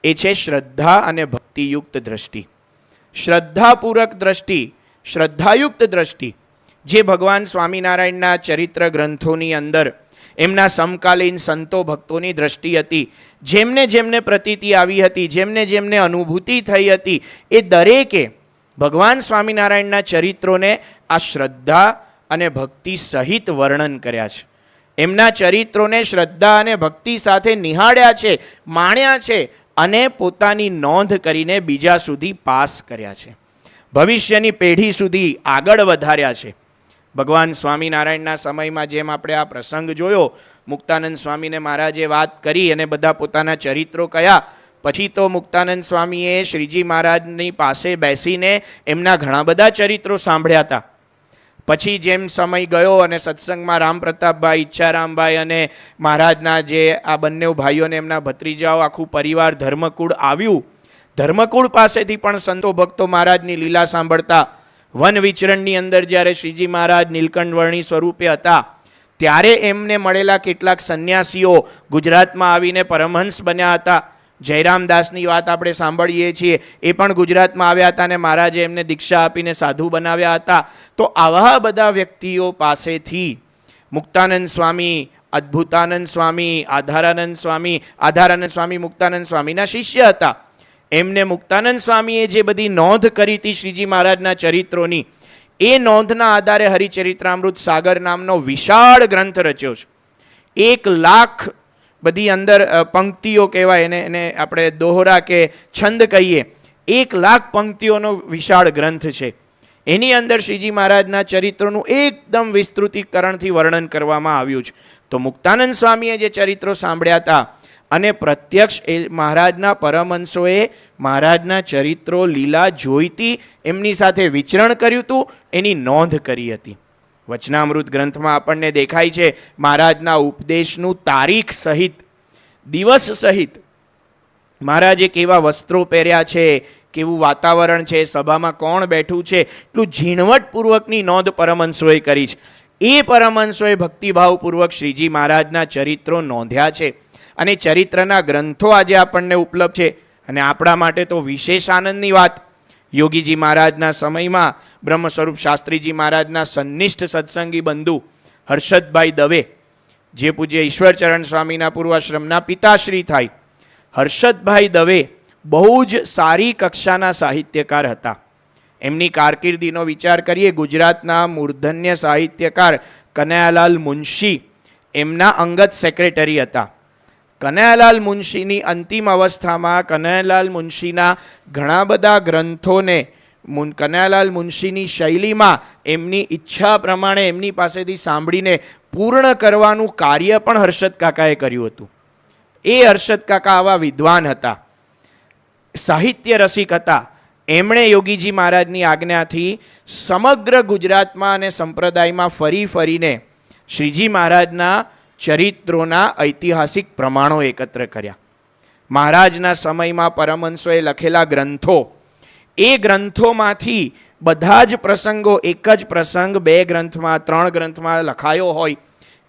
એ છે શ્રદ્ધા અને ભક્તિયુક્ત દ્રષ્ટિ. શ્રદ્ધાપૂર્વક દ્રષ્ટિ, શ્રદ્ધાયુક્ત દ્રષ્ટિ જે ભગવાન સ્વામિનારાયણના ચરિત્ર ગ્રંથોની અંદર એમના સમકાલીન સંતો ભક્તોની દ્રષ્ટિ હતી. જેમને જેમને પ્રતીતિ આવી હતી, જેમને જેમને અનુભૂતિ થઈ હતી, એ દરેકે ભગવાન સ્વામિનારાયણના ચરિત્રોને આ શ્રદ્ધા અને ભક્તિ સહિત વર્ણન કર્યા છે. એમના ચરિત્રોને શ્રદ્ધા અને ભક્તિ સાથે નિહાળ્યા છે, માણ્યા છે અને પોતાની નોંધ કરીને બીજા સુધી પાસ કર્યા છે, ભવિષ્યની પેઢી સુધી આગળ વધાર્યા છે. ભગવાન સ્વામિનારાયણના સમયમાં જેમ આપણે આ પ્રસંગ જોયો, મુક્તાનંદ સ્વામીને મહારાજે વાત કરી અને બધા પોતાના ચરિત્રો કયા. પછી તો મુક્તાનંદ સ્વામીએ શ્રીજી મહારાજની પાસે બેસીને એમના ઘણા બધા ચરિત્રો સાંભળ્યા હતા. પછી જેમ સમય ગયો અને સત્સંગમાં રામપ્રતાપભાઈ, ઈચ્છારામભાઈ અને મહારાજના જે આ બંને ભાઈઓને એમના ભત્રીજાઓ, આખું પરિવાર ધર્મકુળ આવ્યું. ધર્મકુળ પાસેથી પણ સંતો ભક્તો મહારાજની લીલા સાંભળતા. વન વિચરણની અંદર જ્યારે શ્રીજી મહારાજ નીલકંઠ વર્ણી સ્વરૂપે હતા ત્યારે એમને મળેલા કેટલાક સંન્યાસીઓ ગુજરાતમાં આવીને પરમહંસ બન્યા હતા. જયરામદાસની વાત આપણે સાંભળીએ છીએ, એ પણ ગુજરાતમાં આવ્યા હતા અને મહારાજે એમને દીક્ષા આપીને સાધુ બનાવ્યા હતા. તો આવા બધા વ્યક્તિઓ પાસેથી મુક્તાનંદ સ્વામી, અદ્ભુતાનંદ સ્વામી, આધારાનંદ સ્વામી મુક્તાનંદ સ્વામીના શિષ્ય હતા. એમને મુક્તાનંદ સ્વામીએ જે બધી નોંધ કરી હતી શ્રીજી મહારાજના ચરિત્રોની, એ નોંધના આધારે હરિચરિત્રામૃત સાગર નામનો વિશાળ ગ્રંથ રચ્યો છે. 1 લાખ બધી અંદર પંક્તિઓ કહેવાય એને આપણે દોહરા કે છંદ કહીએ. 1 લાખ પંક્તિઓનો વિશાળ ગ્રંથ છે. એની અંદર શ્રીજી મહારાજના ચરિત્રોનું એકદમ વિસ્તૃતિકરણથી વર્ણન કરવામાં આવ્યું છે. તો મુક્તાનંદ સ્વામીએ જે ચરિત્રો સાંભળ્યા હતા અને પ્રત્યક્ષ એ મહારાજના પરમહંસોએ મહારાજના ચરિત્રો લીલા જોઈતી, એમની સાથે વિચરણ કર્યું હતું, એની નોંધ કરી હતી. વચનામૃત ગ્રંથમાં આપણને દેખાય છે મહારાજના ઉપદેશનું તારીખ સહિત, દિવસ સહિત મહારાજે કેવા વસ્ત્રો પહેર્યા છે, કેવું વાતાવરણ છે, સભામાં કોણ બેઠું છે, એટલું ઝીણવટપૂર્વકની નોંધ પરમહંસોએ કરી છે. એ પરમહંસોએ ભક્તિભાવપૂર્વક શ્રીજી મહારાજના ચરિત્રો નોંધ્યા છે અને ચરિત્રના ગ્રંથો આજે આપણને ઉપલબ્ધ છે. અને આપણા માટે તો વિશેષ આનંદની વાત, યોગીજી મહારાજના સમયમાં બ્રહ્મ સ્વરૂપ શાસ્ત્રીજી મહારાજના સન્નિષ્ઠ સત્સંગી બંધુ હર્ષદભાઈ દવે, જે પૂજ્ય ઈશ્વરચરણ સ્વામીના પૂર્વાશ્રમના પિતાશ્રી થાય, હર્ષદભાઈ દવે બહુ જ સારી કક્ષાના સાહિત્યકાર હતા. એમની કારકિર્દીનો વિચાર કરીએ, ગુજરાતના મૂર્ધન્ય સાહિત્યકાર કનૈયાલાલ મુનશી એમના અંગત સેક્રેટરી હતા. કનૈયાલાલ મુનશીની અંતિમ અવસ્થામાં કનૈયાલાલ મુનશીના ઘણા બધા ગ્રંથોને કનૈયાલાલ મુનશીની શૈલીમાં એમની ઈચ્છા પ્રમાણે એમની પાસેથી સાંભળીને પૂર્ણ કરવાનું કાર્ય પણ હર્ષદ કાકાએ કર્યું હતું. એ હર્ષદ કાકા આવા વિદ્વાન હતા, સાહિત્ય રસિક હતા. એમણે યોગીજી મહારાજની આજ્ઞાથી સમગ્ર ગુજરાતમાં અને સંપ્રદાયમાં ફરીને શ્રીજી મહારાજના ચરિત્રોના ઐતિહાસિક પ્રમાણો એકત્ર કર્યા. મહારાજના સમયમાં પરમહંસોએ લખેલા ગ્રંથો, એ ગ્રંથોમાંથી બધા જ પ્રસંગો, એક જ પ્રસંગ 2 ગ્રંથમાં 3 ગ્રંથમાં લખાયો હોય.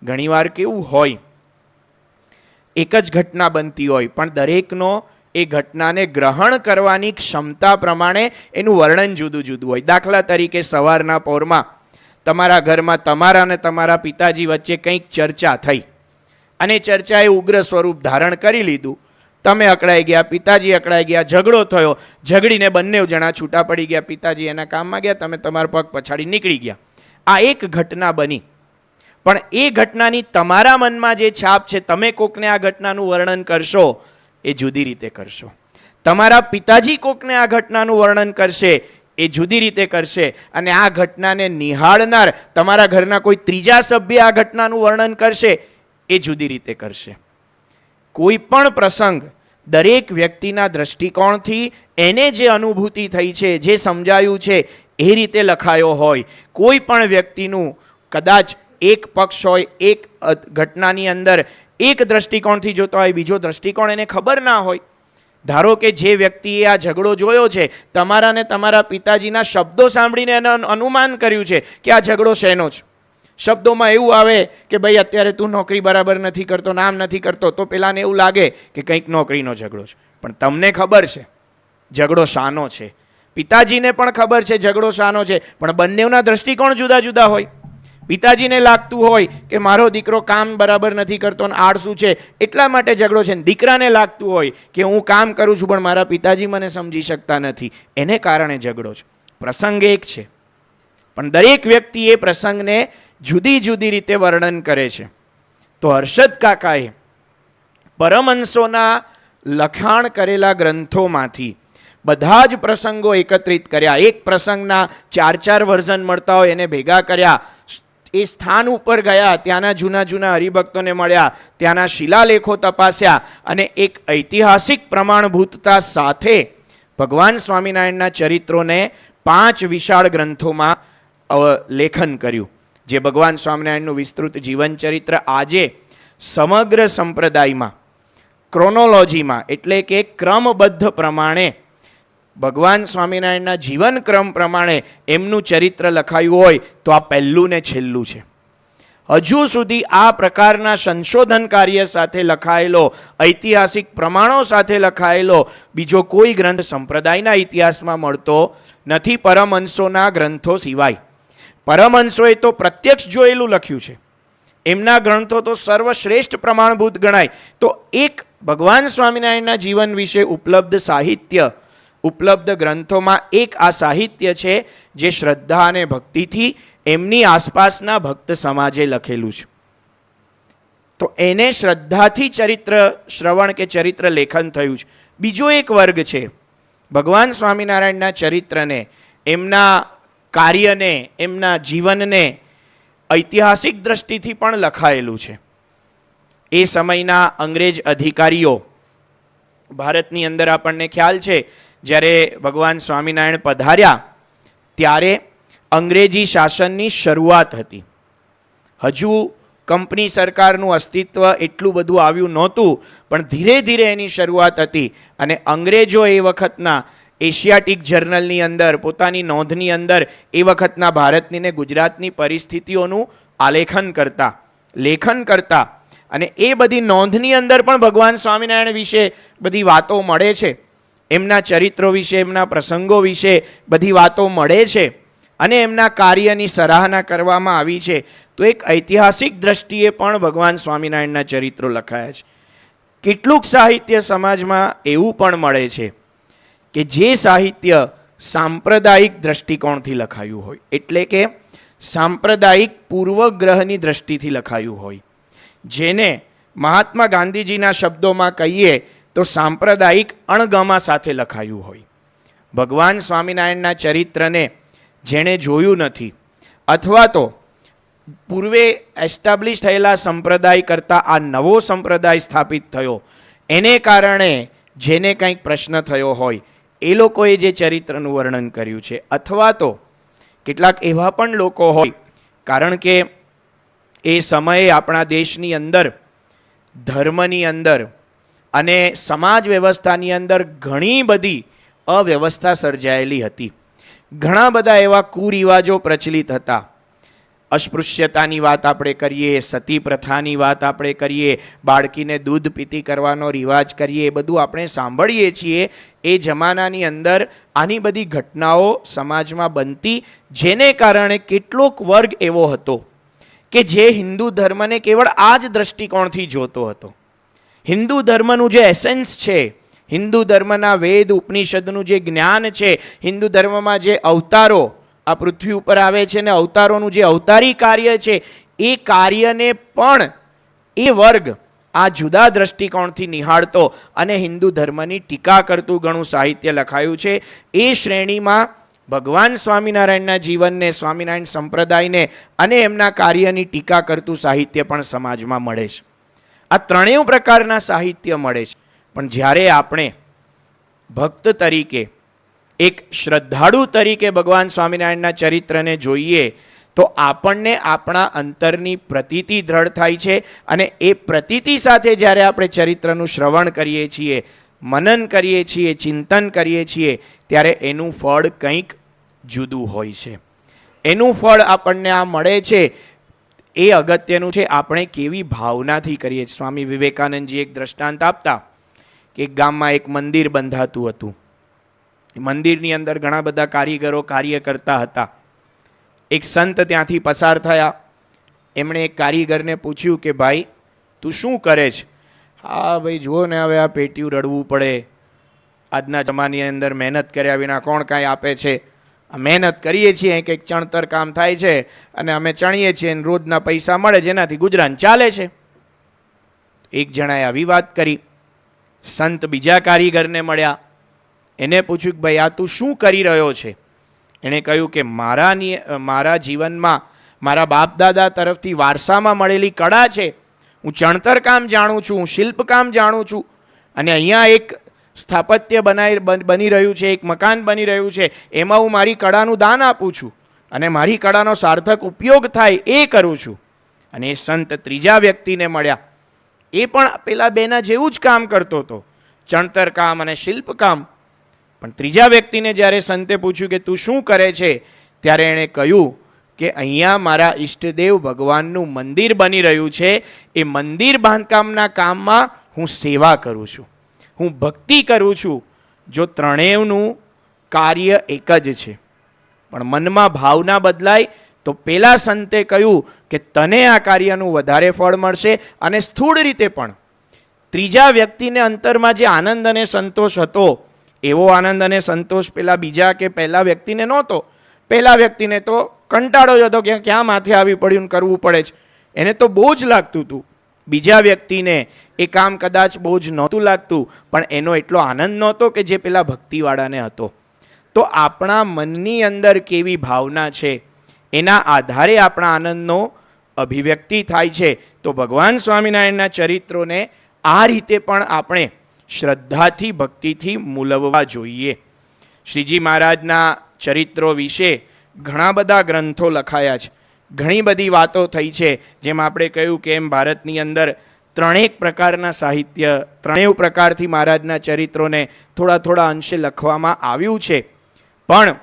ઘણીવાર કેવું હોય, એક જ ઘટના બનતી હોય, પણ દરેકનો એ ઘટનાને ગ્રહણ કરવાની ક્ષમતા પ્રમાણે એનું વર્ણન જુદું જુદું હોય. દાખલા તરીકે સવારના પહોરમાં તમારા ઘરમાં તમારા અને તમારા પિતાજી વચ્ચે કંઈક ચર્ચા થઈ અને ચર્ચાએ ઉગ્ર સ્વરૂપ ધારણ કરી લીધું. તમે અકળાઈ ગયા, પિતાજી અકળાઈ ગયા, ઝઘડો થયો, ઝઘડીને બંને જણા છૂટા પડી ગયા. પિતાજી એના કામમાં ગયા, તમે તમારા પગ પછાડી નીકળી ગયા. આ એક ઘટના બની, પણ એ ઘટનાની તમારા મનમાં જે છાપ છે, તમે કોકને આ ઘટનાનું વર્ણન કરશો એ જુદી રીતે કરશો. તમારા પિતાજી કોકને આ ઘટનાનું વર્ણન કરશે એ જુદી રીતે કરશે. અને આ ઘટનાને નિહાળનાર તમારા ઘરના કોઈ ત્રીજા સભ્ય આ ઘટનાનું વર્ણન કરશે એ જુદી રીતે કરશે. કોઈ પણ પ્રસંગ દરેક વ્યક્તિના દ્રષ્ટિકોણથી એને જે અનુભૂતિ થઈ છે, જે સમજાયું છે એ રીતે લખાયો હોય. કોઈ પણ વ્યક્તિનું કદાચ એક પક્ષ હોય, એક ઘટનાની અંદર એક દ્રષ્ટિકોણથી જોતો હોય, બીજો દ્રષ્ટિકોણ એને ખબર ના હોય. ધારો કે જે વ્યક્તિએ આ ઝઘડો જોયો છે, તમારા ને તમારા પિતાજીના શબ્દો સાંભળીને એને અનુમાન કર્યું છે કે આ ઝઘડો શેનો છે. શબ્દોમાં એવું આવે કે ભાઈ અત્યારે તું નોકરી બરાબર નથી કરતો, નામ નથી કરતો, તો પેલાને એવું લાગે કે કંઈક નોકરીનો ઝઘડો છે. પણ તમને ખબર છે ઝઘડો શાનો છે, પિતાજીને પણ ખબર છે ઝઘડો શાનો છે, પણ બંનેના દ્રષ્ટિકોણ જુદા જુદા હોય. પિતાજીને લાગતું હોય કે મારો દીકરો કામ બરાબર નથી કરતો અને આળસુ છે એટલા માટે ઝઘડો છે, દીકરાને લાગતું હોય કે હું કામ કરું છું પણ મારા પિતાજી મને સમજી શકતા નથી, એને કારણે ઝઘડો છે. પ્રસંગ એક છે, પણ દરેક વ્યક્તિ એ પ્રસંગને જુદી જુદી રીતે વર્ણન કરે છે. તો હર્ષદ કાકાએ પરમહંસોના લખાણ કરેલા ગ્રંથોમાંથી બધા જ પ્રસંગો એકત્રિત કર્યા. એક પ્રસંગના 4 વર્ઝન મળતા હોય એને ભેગા કર્યા. એ સ્થાન ઉપર ગયા, ત્યાંના જૂના જૂના હરિભક્તોને મળ્યા, ત્યાંના શિલાલેખો તપાસ્યા અને એક ઐતિહાસિક પ્રમાણભૂતતા સાથે ભગવાન સ્વામિનારાયણના ચરિત્રોને 5 વિશાળ ગ્રંથોમાં લેખન કર્યું. જે ભગવાન સ્વામિનારાયણનું વિસ્તૃત જીવન ચરિત્ર આજે સમગ્ર સંપ્રદાયમાં ક્રોનોલોજીમાં, એટલે કે ક્રમબદ્ધ પ્રમાણે ભગવાન સ્વામિનારાયણના જીવન ક્રમ પ્રમાણે એમનું ચરિત્ર લખાયું હોય તો આ પહેલું ને છેલ્લું છે. હજુ સુધી આ પ્રકારના સંશોધન કાર્ય સાથે લખાયેલો, ઐતિહાસિક પ્રમાણો સાથે લખાયેલો બીજો કોઈ ગ્રંથ સંપ્રદાયના ઇતિહાસમાં મળતો નથી પરમહંસોના ગ્રંથો સિવાય. પરમહંસોએ તો પ્રત્યક્ષ જોયેલું લખ્યું છે, એમના ગ્રંથો તો સર્વશ્રેષ્ઠ પ્રમાણભૂત ગણાય. તો એક ભગવાન સ્વામિનારાયણના જીવન વિશે ઉપલબ્ધ સાહિત્ય, ઉપલબ્ધ ગ્રંથોમાં એક આ સાહિત્ય છે જે શ્રદ્ધા અને ભક્તિથી એમની આસપાસના ભક્ત સમાજે લખેલું છે. તો એને શ્રદ્ધાથી ચરિત્ર શ્રવણ કે ચરિત્ર લેખન થયું છે. બીજો એક વર્ગ છે ભગવાન સ્વામિનારાયણના ચરિત્રને, એમના કાર્યને, એમના જીવનને ઐતિહાસિક દ્રષ્ટિથી પણ લખાયેલું છે. એ સમયના અંગ્રેજ અધિકારીઓ ભારતની અંદર આપણને ખ્યાલ છે જ્યારે ભગવાન સ્વામિનારાયણ પધાર્યા ત્યારે અંગ્રેજી શાસનની શરૂઆત હતી. હજુ કંપની સરકારનું અસ્તિત્વ એટલું બધું આવ્યું નહોતું, પણ ધીરે ધીરે એની શરૂઆત હતી. અને અંગ્રેજો એ વખતના એશિયાટિક જર્નલની અંદર પોતાની નોંધની અંદર એ વખતના ભારતની ને ગુજરાતની પરિસ્થિતિઓનું આલેખન કરતા, લેખન કરતા. અને એ બધી નોંધની અંદર પણ ભગવાન સ્વામિનારાયણ વિશે બધી વાતો મળે છે, એમના ચરિત્રો વિશે, એમના પ્રસંગો વિશે બધી વાતો મળે છે અને એમના કાર્યની સરાહના કરવામાં આવી છે. તો એક ઐતિહાસિક દ્રષ્ટિએ પણ ભગવાન સ્વામિનારાયણના ચરિત્રો લખાયા છે. કેટલુંક સાહિત્ય સમાજમાં એવું પણ મળે છે કે જે સાહિત્ય સાંપ્રદાયિક દ્રષ્ટિકોણથી લખાયું હોય, એટલે કે સાંપ્રદાયિક પૂર્વગ્રહની દ્રષ્ટિથી લખાયું હોય, જેને મહાત્મા ગાંધીજીના શબ્દોમાં કહીએ તો સાંપ્રદાયિક અણગમા સાથે લખાયું હોય. ભગવાન સ્વામિનારાયણના ચરિત્રને જેણે જોયું નથી અથવા તો પૂર્વે એસ્ટાબ્લિશ થયેલા સંપ્રદાય કરતાં આ નવો સંપ્રદાય સ્થાપિત થયો એને કારણે જેને કંઈક પ્રશ્ન થયો હોય એ લોકોએ જે ચરિત્રનું વર્ણન કર્યું છે. અથવા તો કેટલાક એવા પણ લોકો હોય, કારણ કે એ સમયે આપણા દેશની અંદર ધર્મની અંદર અને સમાજ વ્યવસ્થાની અંદર ઘણી બધી અવ્યવસ્થા સર્જાયેલી હતી. ઘણા બધા એવા કુરિવાજો પ્રચલિત હતા. અસ્પૃશ્યતાની વાત આપણે કરીએ, સતી પ્રથાની વાત આપણે કરીએ, બાળકીને દૂધ પીતી કરવાનો રિવાજ કરીએ, એ બધું આપણે સાંભળીએ છીએ. એ જમાનાની અંદર આની બધી ઘટનાઓ સમાજમાં બનતી, જેને કારણે કેટલોક વર્ગ એવો હતો કે જે હિન્દુ ધર્મને કેવળ આ જ દ્રષ્ટિકોણથી જોતો હતો. હિન્દુ ધર્મનું જે એસેન્સ છે, હિન્દુ ધર્મના વેદ ઉપનિષદનું જે જ્ઞાન છે, હિન્દુ ધર્મમાં જે અવતારો આ પૃથ્વી ઉપર આવે છે ને અવતારોનું જે અવતારી કાર્ય છે, એ કાર્યને પણ એ વર્ગ આ જુદા દ્રષ્ટિકોણથી નિહાળતો અને હિન્દુ ધર્મની ટીકા કરતું ઘણું સાહિત્ય લખાયું છે. એ શ્રેણીમાં ભગવાન સ્વામિનારાયણના જીવનને, સ્વામિનારાયણ સંપ્રદાયને અને એમના કાર્યની ટીકા કરતું સાહિત્ય પણ સમાજમાં મળે છે. આ ત્રણેય પ્રકારના સાહિત્ય મળે છે. પણ જ્યારે આપણે ભક્ત તરીકે, એક શ્રદ્ધાળુ તરીકે ભગવાન સ્વામિનારાયણના ચરિત્રને જોઈએ તો આપણને આપણા અંતરની પ્રતીતિ દ્રઢ થાય છે. અને એ પ્રતીતિ સાથે જ્યારે આપણે ચરિત્રનું શ્રવણ કરીએ છીએ, મનન કરીએ છીએ, ચિંતન કરીએ છીએ, ત્યારે એનું ફળ કંઈક જુદું હોય છે. એનું ફળ આપણને આ મળે છે એ અગત્યનું છે. આપણે કેવી ભાવનાથી કરીએ. સ્વામી વિવેકાનંદજી એક દ્રષ્ટાંત આપતા કે એક ગામમાં એક મંદિર બંધાતું હતું. મંદિરની અંદર ઘણા બધા કારીગરો કાર્ય કરતા હતા. એક સંત ત્યાંથી પસાર થયા. એમણે એક કારીગરને પૂછ્યું કે ભાઈ તું શું કરે છે? હા ભાઈ જુઓ ને, હવે આ પેટીયું રડવું પડે. આજના જમાનાની અંદર મહેનત કર્યા વિના કોણ કાંઈ આપે છે? મહેનત કરીએ છીએ, કંઈક ચણતર કામ થાય છે અને અમે ચણીએ છીએ અને રોજના પૈસા મળે જેનાથી ગુજરાન ચાલે છે. એક જણાએ આવી વાત કરી. સંત બીજા કારીગરને મળ્યા. એને પૂછ્યું કે ભાઈ આ તું શું કરી રહ્યો છે? એણે કહ્યું કે મારા જીવનમાં મારા બાપ દાદા તરફથી વારસામાં મળેલી કળા છે. હું ચણતર કામ જાણું છું, હું શિલ્પકામ જાણું છું, અને અહીંયા એક સ્થાપત્ય બની રહ્યું છે, એક મકાન બની રહ્યું છે, એમાં હું મારી કળાનું દાન આપું છું અને મારી કળાનો સાર્થક ઉપયોગ થાય એ કરું છું. અને એ સંત ત્રીજા વ્યક્તિને મળ્યા. એ પણ પેલા બેના જેવું જ કામ કરતો હતો, ચણતર કામ અને શિલ્પકામ. પણ ત્રીજા વ્યક્તિને જ્યારે સંતે પૂછ્યું કે તું શું કરે છે, ત્યારે એણે કહ્યું કે અહીંયા મારા ઈષ્ટદેવ ભગવાનનું મંદિર બની રહ્યું છે. એ મંદિર બાંધકામના કામમાં હું સેવા કરું છું, હું ભક્તિ કરું છું. જો ત્રણેયનું કાર્ય એક જ છે, પણ મનમાં ભાવના બદલાય તો પેલા સંતે કહ્યું કે તને આ કાર્યનું વધારે ફળ મળશે. અને સ્થૂળ રીતે પણ ત્રીજા વ્યક્તિને અંતરમાં જે આનંદ અને સંતોષ હતો, એવો આનંદ અને સંતોષ પેલા બીજા કે પહેલા વ્યક્તિને નહોતો. પહેલા વ્યક્તિને તો કંટાળો જ હતો કે ક્યાં માથે આવી પડ્યું કરવું પડે છે, એને તો બહુ જ લાગતું હતું. બીજા વ્યક્તિને એ કામ કદાચ બહુ જ નહોતું લાગતું, પણ એનો એટલો આનંદ નહોતો કે જે પેલા ભક્તિવાળાને હતો. તો આપણા મનની અંદર કેવી ભાવના છે એના આધારે આપણા આનંદનો અભિવ્યક્તિ થાય છે. તો ભગવાન સ્વામિનારાયણના ચરિત્રોને આ રીતે પણ આપણે શ્રદ્ધાથી, ભક્તિથી મૂલવવા જોઈએ. શ્રીજી મહારાજના ચરિત્રો વિશે ઘણા બધા ગ્રંથો લખાયા છે. ઘણી બધી વાતો થઈ છે. જેમ આપણે કહ્યું કે એમ ભારતની અંદર ત્રણેક પ્રકારના સાહિત્ય, ત્રણેય પ્રકારથી મહારાજના ચરિત્રોને થોડા થોડા અંશે લખવામાં આવ્યું છે. પણ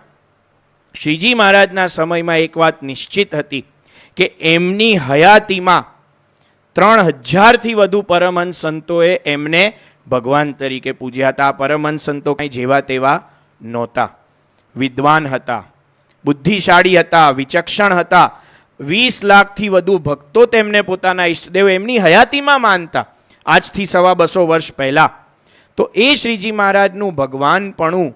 શ્રીજી મહારાજના સમયમાં એક વાત નિશ્ચિત હતી કે એમની હયાતીમાં 3000થી વધુ પરમહંસ સંતોએ એમને ભગવાન તરીકે પૂજ્યા હતા. પરમહંસ સંતો કંઈ જેવા તેવા નહોતા, વિદ્વાન હતા, બુદ્ધિશાળી હતા, વિચક્ષણ હતા. 20 લાખથી વધુ ભક્તો તેમને પોતાના ઈષ્ટદેવ એમની હયાતીમાં માનતા, આજથી 250 વર્ષ પહેલા. તો એ શ્રીજી મહારાજનું ભગવાનપણું,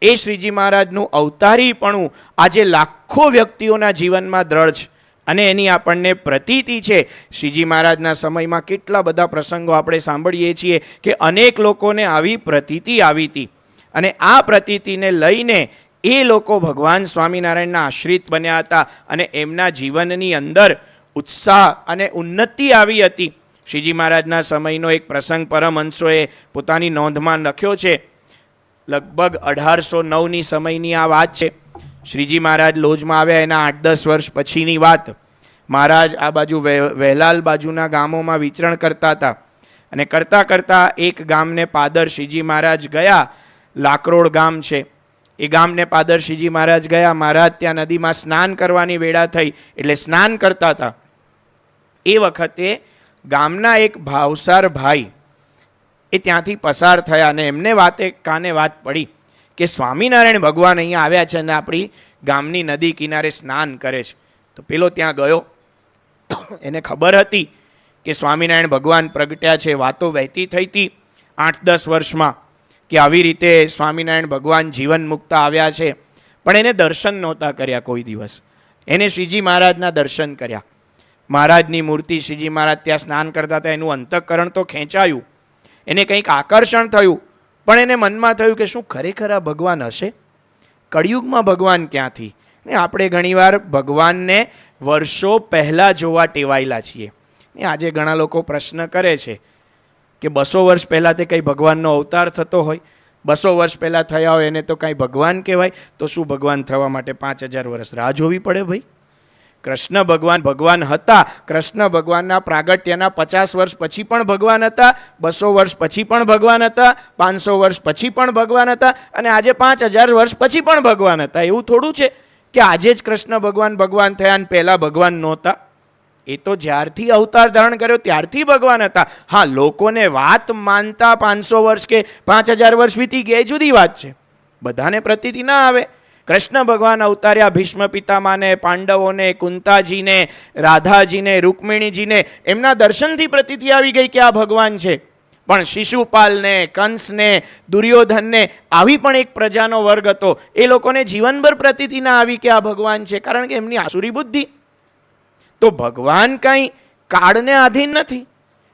એ શ્રીજી મહારાજનું અવતારીપણું આજે લાખો વ્યક્તિઓના જીવનમાં દ્રઢ છે. અને એની આપણને પ્રતીતિ છે. શ્રીજી મહારાજના સમયમાં કેટલા બધા પ્રસંગો આપણે સાંભળીએ છીએ કે અનેક લોકોને આવી પ્રતીતિ આવી હતી, અને આ પ્રતીતિને લઈને એ લોકો ભગવાન સ્વામિનારાયણના આશ્રિત બન્યા હતા, અને એમના જીવનની અંદર ઉત્સાહ અને ઉન્નતિ આવી હતી. શ્રીજી મહારાજના સમયનો એક પ્રસંગ પરમહંસોએ પોતાની નોંધમાં લખ્યો છે. લગભગ 1809ની સમયની આ વાત છે. શ્રીજી મહારાજ લોજમાં આવ્યા એના 8-10 વર્ષ પછીની વાત. મહારાજ આ બાજુ વહેલાલ બાજુના ગામોમાં વિચરણ કરતા હતા, અને કરતાં કરતાં એક ગામને પાદર શ્રીજી મહારાજ ગયા. લાકરોડ ગામ છે, એ ગામને પાદર શ્રીજી મહારાજ ગયા. મહારાજ ત્યાં નદીમાં સ્નાન કરવાની વેળા થઈ એટલે સ્નાન કરતા હતા. એ વખતે ગામના એક ભાવસાર ભાઈ એ ત્યાંથી પસાર થયા, અને એમને કાને વાત પડી કે સ્વામિનારાયણ ભગવાન અહીંયા આવ્યા છે અને આપણી ગામની નદી કિનારે સ્નાન કરે છે. તો પેલો ત્યાં ગયો. એને ખબર હતી કે સ્વામિનારાયણ ભગવાન પ્રગટ્યા છે. વાતો વહેતી થઈ હતી 8-10 વર્ષમાં કે આવી રીતે સ્વામિનારાયણ ભગવાન જીવન મુક્ત આવ્યા છે. પણ એને દર્શન નહોતા કર્યા કોઈ દિવસ. એને શ્રીજી મહારાજના દર્શન કર્યા. મહારાજની મૂર્તિ, શ્રીજી મહારાજ ત્યાં સ્નાન કરતા હતા, એનું અંતઃકરણ તો ખેંચાયું, એને કંઈક આકર્ષણ થયું. પણ એને મનમાં થયું કે શું ખરેખર આ ભગવાન હશે? કળિયુગમાં ભગવાન ક્યાંથી? ને આપણે ઘણીવાર ભગવાનને વર્ષો પહેલાં જોવા ટેવાયેલા છીએ. ને આજે ઘણા લોકો પ્રશ્ન કરે છે કે 200 વર્ષ પહેલાં તે કંઈ ભગવાનનો અવતાર થતો હોય, 200 વર્ષ પહેલાં થયા હોય એને તો કાંઈ ભગવાન કહેવાય, તો શું ભગવાન થવા માટે 5000 વર્ષ રાહ જોવી પડે? ભાઈ, કૃષ્ણ ભગવાન ભગવાન હતા. કૃષ્ણ ભગવાનના પ્રાગટ્યના 50 વર્ષ પછી પણ ભગવાન હતા, 200 વર્ષ પછી પણ ભગવાન હતા, 500 વર્ષ પછી પણ ભગવાન હતા, અને આજે 5000 વર્ષ પછી પણ ભગવાન હતા. એવું થોડું છે કે આજે જ કૃષ્ણ ભગવાન ભગવાન થયા અને પહેલાં ભગવાન નહોતા. એ તો જ્યારથી અવતાર ધારણ કર્યો ત્યારથી ભગવાન હતા. હા, લોકોને વાત માનતા 500 વર્ષ કે 5000 વર્ષ વીતી ગયા એ જુદી વાત છે. બધાને પ્રતીતિ ના આવે. કૃષ્ણ ભગવાન અવતાર્યા, ભીષ્મ પિતામાને, પાંડવોને, કુંતાજીને, રાધાજીને, રૂકમિણીજીને એમના દર્શનથી પ્રતીતિ આવી ગઈ કે આ ભગવાન છે. પણ શિશુપાલને, કંસને, દુર્યોધનને આવી પણ એક પ્રજાનો વર્ગ હતો, એ લોકોને જીવનભર પ્રતીતિ ના આવી કે આ ભગવાન છે, કારણ કે એમની આસુરી બુદ્ધિ. તો ભગવાન કંઈ કાળને આધીન નથી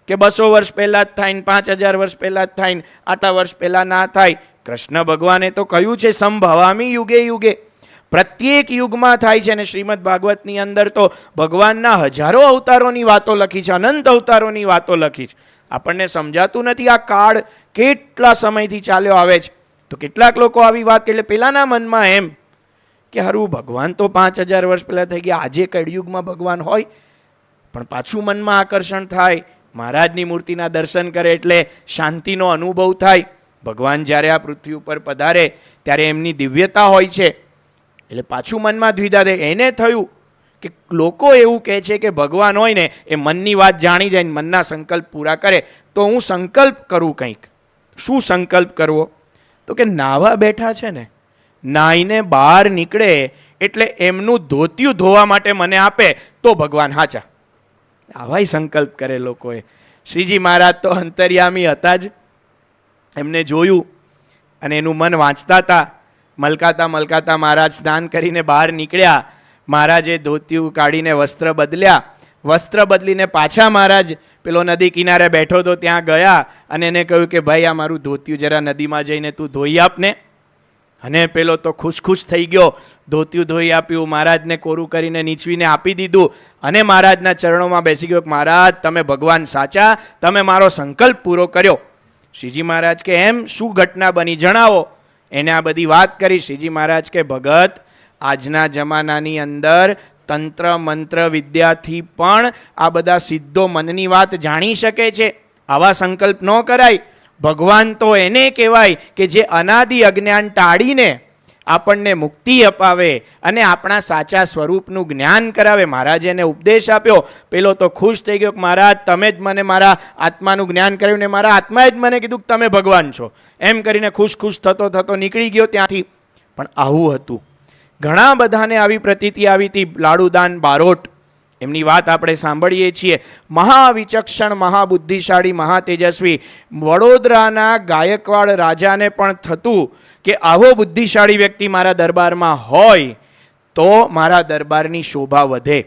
કે 200 વર્ષ પહેલાં જ થાય ને 5000 વર્ષ પહેલાં જ થાય ને આટલા વર્ષ પહેલાં ના થાય. કૃષ્ણ ભગવાને તો કહ્યું છે સંભવામી યુગે યુગે, પ્રત્યેક યુગમાં થાય છે. અને શ્રીમદ ભાગવતની અંદર તો ભગવાનના હજારો અવતારોની વાતો લખી છે, અનંત અવતારોની વાતો લખી છે. આપણને સમજાતું નથી આ કાળ કેટલા સમયથી ચાલ્યો આવે છે. તો કેટલાક લોકો આવી વાત એટલે પેલાના મનમાં એમ કે હારું ભગવાન તો 5000 વર્ષ પહેલાં થઈ ગયા, આજે કળિયુગમાં ભગવાન હોય. પણ પાછું મનમાં આકર્ષણ થાય, મહારાજની મૂર્તિના દર્શન કરે એટલે શાંતિનો અનુભવ થાય. ભગવાન જ્યારે આ પૃથ્વી ઉપર પધારે ત્યારે એમની દિવ્યતા હોય છે, એટલે પાછું મનમાં દ્વિધા દે. એને થયું કે લોકો એવું કહે છે કે ભગવાન હોય ને એ મનની વાત જાણી જાય ને મનના સંકલ્પ પૂરા કરે, તો હું સંકલ્પ કરું કંઈક. શું સંકલ્પ કરવો? તો કે નાહવા બેઠા છે ને, નાહીને બહાર નીકળે એટલે એમનું ધોતિયું ધોવા માટે મને આપે તો ભગવાન હાચા. આવાય સંકલ્પ કરે લોકોએ. શ્રીજી મહારાજ તો અંતર્યામી હતા જ. એમને જોયું અને એનું મન વાંચતા હતા. મલકાતા મલકાતા મહારાજ સ્નાન કરીને બહાર નીકળ્યા. મહારાજે ધોતિયું કાઢીને વસ્ત્ર બદલ્યા. વસ્ત્ર બદલીને પાછા મહારાજ પેલો નદી કિનારે બેઠો તો ત્યાં ગયા અને એને કહ્યું કે ભાઈ આ મારું ધોતિયું જરા નદીમાં જઈને તું ધોઈ આપને. અને પેલો તો ખુશ થઈ ગયો, ધોતિયું ધોઈ આપ્યું, મહારાજને કોરું કરીને નીચવીને આપી દીધું અને મહારાજના ચરણોમાં બેસી ગયો કે મહારાજ તમે ભગવાન સાચા, તમે મારો સંકલ્પ પૂરો કર્યો. શ્રીજી મહારાજ કે એમ શું ઘટના બની જણાવો. એને આ બધી વાત કરી. શ્રીજી મહારાજ કે ભગત, આજના જમાનાની અંદર તંત્ર મંત્ર વિદ્યાથી પણ આ બધા સિદ્ધો મનની વાત જાણી શકે છે. આવા સંકલ્પ ન કરાય. ભગવાન તો એને કહેવાય કે જે અનાદિ અજ્ઞાન ટાળીને આપણને મુક્તિ અપાવે અને આપણા સાચા સ્વરૂપનું જ્ઞાન કરાવે. મહારાજે એને ઉપદેશ આપ્યો. પેલો તો ખુશ થઈ ગયો કે મહારાજ તમે જ મને મારા આત્માનું જ્ઞાન કર્યું ને મારા આત્માએ જ મને કીધું કે તમે ભગવાન છો. એમ કરીને ખુશ ખુશ થતો થતો નીકળી ગયો ત્યાંથી. પણ આવું હતું. ઘણા બધાને આવી પ્રતીતિ આવી હતી. લાડુદાન બારોટ એમની વાત આપણે સાંભળીએ છીએ. મહાવિચક્ષણ, મહાબુદ્ધિશાળી, મહાતેજસ્વી. વડોદરાના ગાયકવાડ રાજાને પણ થતું કે આવો બુદ્ધિશાળી વ્યક્તિ મારા દરબારમાં હોય તો મારા દરબારની શોભા વધે.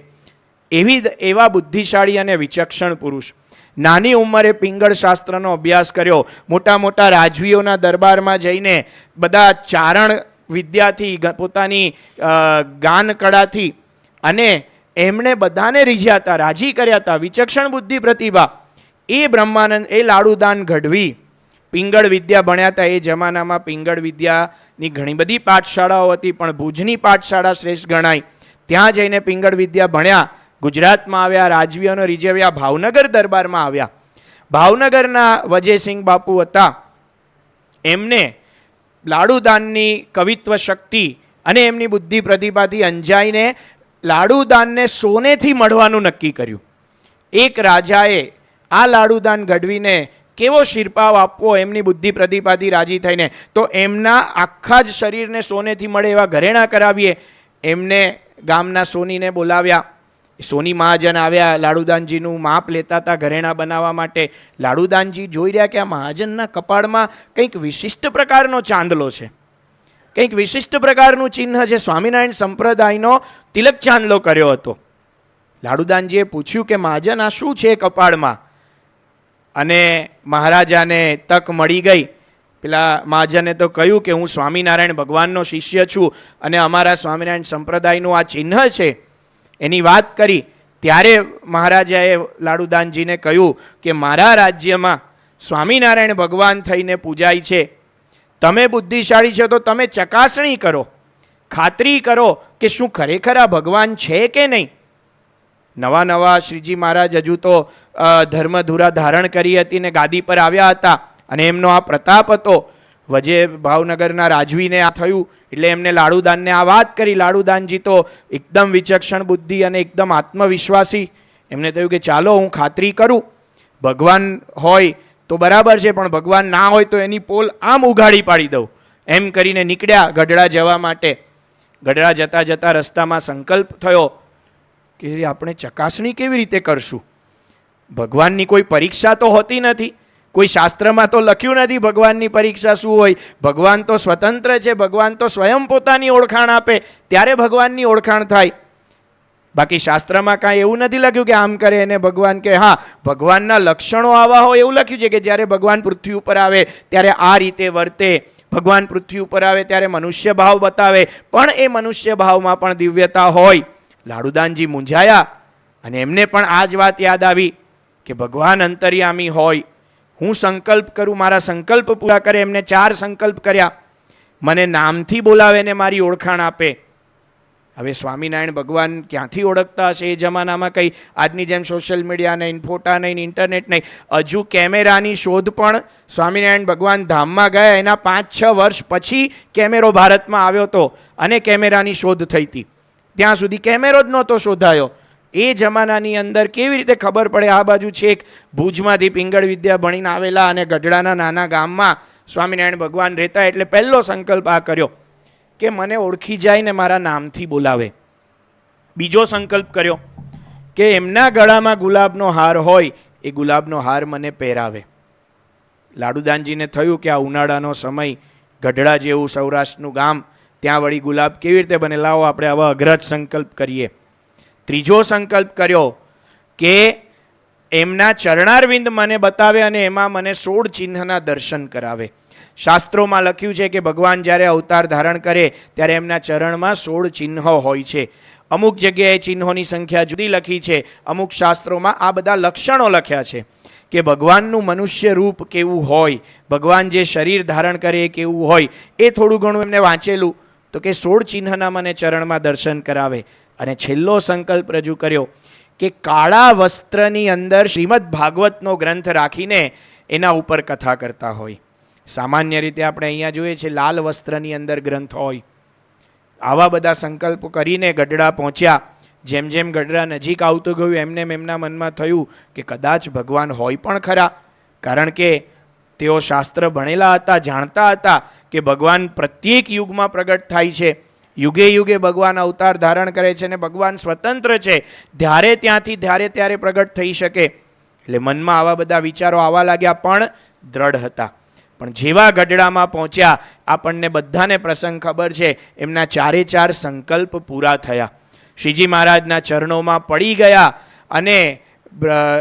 એવા બુદ્ધિશાળી અને વિચક્ષણ પુરુષ. નાની ઉંમરે પિંગળ શાસ્ત્રનો અભ્યાસ કર્યો. મોટા મોટા રાજવીઓના દરબારમાં જઈને બધા ચારણ વિદ્યાથી, પોતાની ગાન કળાથી અને એમણે બધાને રીઝ્યા હતા, રાજી કર્યા હતા. વિચક્ષણ બુદ્ધિ પ્રતિભા. એ બ્રહ્માનંદ, એ લાડુદાન ગઢવી પિંગળ વિદ્યા ભણ્યા હતા. એ જમાનામાં પિંગળ વિદ્યાની ઘણી બધી પાઠશાળાઓ હતી, પણ ભુજની પાઠશાળા શ્રેષ્ઠ ગણાય. ત્યાં જઈને પિંગળ વિદ્યા ભણ્યા. ગુજરાતમાં આવ્યા, રાજવીઓનો રીઝવ્યા, ભાવનગર દરબારમાં આવ્યા. ભાવનગરના વજયસિંહ બાપુ હતા. એમને લાડુદાનની કવિત્વ શક્તિ અને એમની બુદ્ધિ પ્રતિભાથી અંજાઈને લાડુદાનને સોનેથી મળવાનું નક્કી કર્યું. એક રાજાએ આ લાડુદાન ગઢવીને કેવો શિરપાવ આપવો એમની બુદ્ધિ પ્રતિભાથી રાજી થઈને, તો એમના આખા જ શરીરને સોનેથી મળે એવા ઘરેણા કરાવીએ. એમને ગામના સોનીને બોલાવ્યા. સોની મહાજન આવ્યા, લાડુદાનજીનું માપ લેતા હતા ઘરેણા બનાવવા માટે. લાડુદાનજી જોઈ રહ્યા કે આ મહાજનના કપાળમાં કંઈક વિશિષ્ટ પ્રકારનો ચાંદલો છે, કંઈક વિશિષ્ટ પ્રકારનું ચિહ્ન છે. સ્વામિનારાયણ સંપ્રદાયનો તિલક ચાંદલો કર્યો હતો. લાડુદાનજીએ પૂછ્યું કે મહાજન આ શું છે કપાળમાં? અને મહારાજાને તક મળી ગઈ. પેલા મહાજને તો કહ્યું કે હું સ્વામિનારાયણ ભગવાનનો શિષ્ય છું અને અમારા સ્વામિનારાયણ સંપ્રદાયનું આ ચિહ્ન છે. એની વાત કરી ત્યારે મહારાજાએ લાડુદાનજીને કહ્યું કે મારા રાજ્યમાં સ્વામિનારાયણ ભગવાન થઈને પૂજાય છે. તમે બુદ્ધિશાળી છો તો તમે ચકાસણી કરો, ખાતરી કરો કે શું ખરેખર આ ભગવાન છે કે નહીં. નવા નવા શ્રીજી મહારાજ હજુ તો ધર્મધુરા ધારણ કરી હતી ને ગાદી પર આવ્યા હતા અને એમનો આ પ્રતાપ હતો. વજે ભાવનગરના રાજવીને આ થયું એટલે એમને લાડુદાનને આ વાત કરી. લાડુદાનજી તો એકદમ વિચક્ષણ બુદ્ધિ અને એકદમ આત્મવિશ્વાસી. એમને થયું કે ચાલો હું ખાતરી કરું, ભગવાન હોય તો બરાબર છે, પણ ભગવાન ના હોય તો એની પોલ આમ ઉઘાડી પાડી દઉં. એમ કરીને નીકળ્યા ગઢડા જવા માટે. ગઢડા જતા જતા રસ્તામાં સંકલ્પ થયો કે આપણે ચકાસણી કેવી રીતે કરશું? ભગવાનની કોઈ પરીક્ષા તો હોતી નથી, કોઈ શાસ્ત્રમાં તો લખ્યું નથી ભગવાનની પરીક્ષા શું હોય. ભગવાન તો સ્વતંત્ર છે, ભગવાન તો સ્વયં પોતાની ઓળખાણ આપે ત્યારે ભગવાનની ઓળખાણ થાય. બાકી શાસ્ત્રમાં કાંઈ એવું નથી લખ્યું કે આમ કરે એને ભગવાન કે. હા, ભગવાનના લક્ષણો આવા હોય એવું લખ્યું છે કે જ્યારે ભગવાન પૃથ્વી ઉપર આવે ત્યારે આ રીતે વર્તે, ભગવાન પૃથ્વી ઉપર આવે ત્યારે મનુષ્ય ભાવ બતાવે, પણ એ મનુષ્ય ભાવમાં પણ દિવ્યતા હોય. લાડુદાનજી મૂંઝાયા અને એમને પણ આ જ વાત યાદ આવી કે ભગવાન અંતર્યામી હોય. હું સંકલ્પ કરું, મારા સંકલ્પ પૂરા કરે. એમને 4 સંકલ્પ કર્યા. મને નામથી બોલાવે ને મારી ઓળખાણ આપે. હવે સ્વામિનારાયણ ભગવાન ક્યાંથી ઓળખતા હશે એ જમાનામાં? કંઈ આજની જેમ સોશિયલ મીડિયા નહીં, ફોટા નહીં, ઇન્ટરનેટ નહીં. હજુ કેમેરાની શોધ પણ સ્વામિનારાયણ ભગવાન ધામમાં ગયા એના 5-6 વર્ષ પછી કેમેરો ભારતમાં આવ્યો હતો અને કેમેરાની શોધ થઈ હતી. ત્યાં સુધી કેમેરો જ નહોતો શોધાયો. એ જમાનાની અંદર કેવી રીતે ખબર પડે? આ બાજુ છેક ભુજમાંથી પિંગળ વિદ્યા ભણીને આવેલા અને ગઢડાના નાના ગામમાં સ્વામિનારાયણ ભગવાન રહેતા. એટલે પહેલો સંકલ્પ આ કર્યો કે મને ઓળખી જાય ને મારા નામથી બોલાવે. બીજો સંકલ્પ કર્યો કે એમના ગળામાં ગુલાબનો હાર હોય એ ગુલાબનો હાર મને પહેરાવે. લાડુદાનજીને થયું કે આ ઉનાળાનો સમય, ગઢડા જેવું સૌરાષ્ટ્રનું ગામ, ત્યાં વળી ગુલાબ કેવી રીતે બને? લાવો આપણે આવા અઘરજ સંકલ્પ કરીએ. ત્રીજો સંકલ્પ કર્યો કે એમના ચરણારવિંદ મને બતાવે અને એમાં મને 16 ચિહ્નના દર્શન કરાવે. શાસ્ત્રોમાં લખ્યું છે કે ભગવાન જ્યારે અવતાર ધારણ કરે ત્યારે એમના ચરણમાં 16 ચિહ્નો હોય છે. અમુક જગ્યાએ ચિહ્નોની સંખ્યા જુદી લખી છે, અમુક શાસ્ત્રોમાં આ બધા લક્ષણો લખ્યા છે કે ભગવાનનું મનુષ્ય રૂપ કેવું હોય, ભગવાન જે શરીર ધારણ કરે એ કેવું હોય. એ થોડું ઘણું એમને વાંચેલું તો કે 16 ચિહ્નના મને ચરણમાં દર્શન કરાવે. અને છેલ્લો સંકલ્પ રજૂ કર્યો કે કાળા વસ્ત્રની અંદર શ્રીમદ ભાગવતનો ગ્રંથ રાખીને એના ઉપર કથા કરતા હોય. સામાન્ય રીતે આપણે અહીંયા જોઈએ છે લાલ વસ્ત્રની અંદર ગ્રંથ હોય. આવા બધા સંકલ્પો કરીને ગઢડા પહોંચ્યા. જેમ જેમ ગઢડા નજીક આવતું ગયું એમને એમના મનમાં થયું કે કદાચ ભગવાન હોય પણ ખરા, કારણ કે તેઓ શાસ્ત્ર ભણેલા હતા, જાણતા હતા કે ભગવાન પ્રત્યેક યુગમાં પ્રગટ થાય છે, યુગે યુગે ભગવાન અવતાર ધારણ કરે છે અને ભગવાન સ્વતંત્ર છે, ત્યારે ત્યાંથી ત્યારે પ્રગટ થઈ શકે. એટલે મનમાં આવા બધા વિચારો આવવા લાગ્યા, પણ દ્રઢ હતા. પણ જેવા ગઢડામાં પહોંચ્યા, આપણને બધાને પ્રસંગ ખબર છે, એમના 4 સંકલ્પ પૂરા થયા. શ્રીજી મહારાજના ચરણોમાં પડી ગયા અને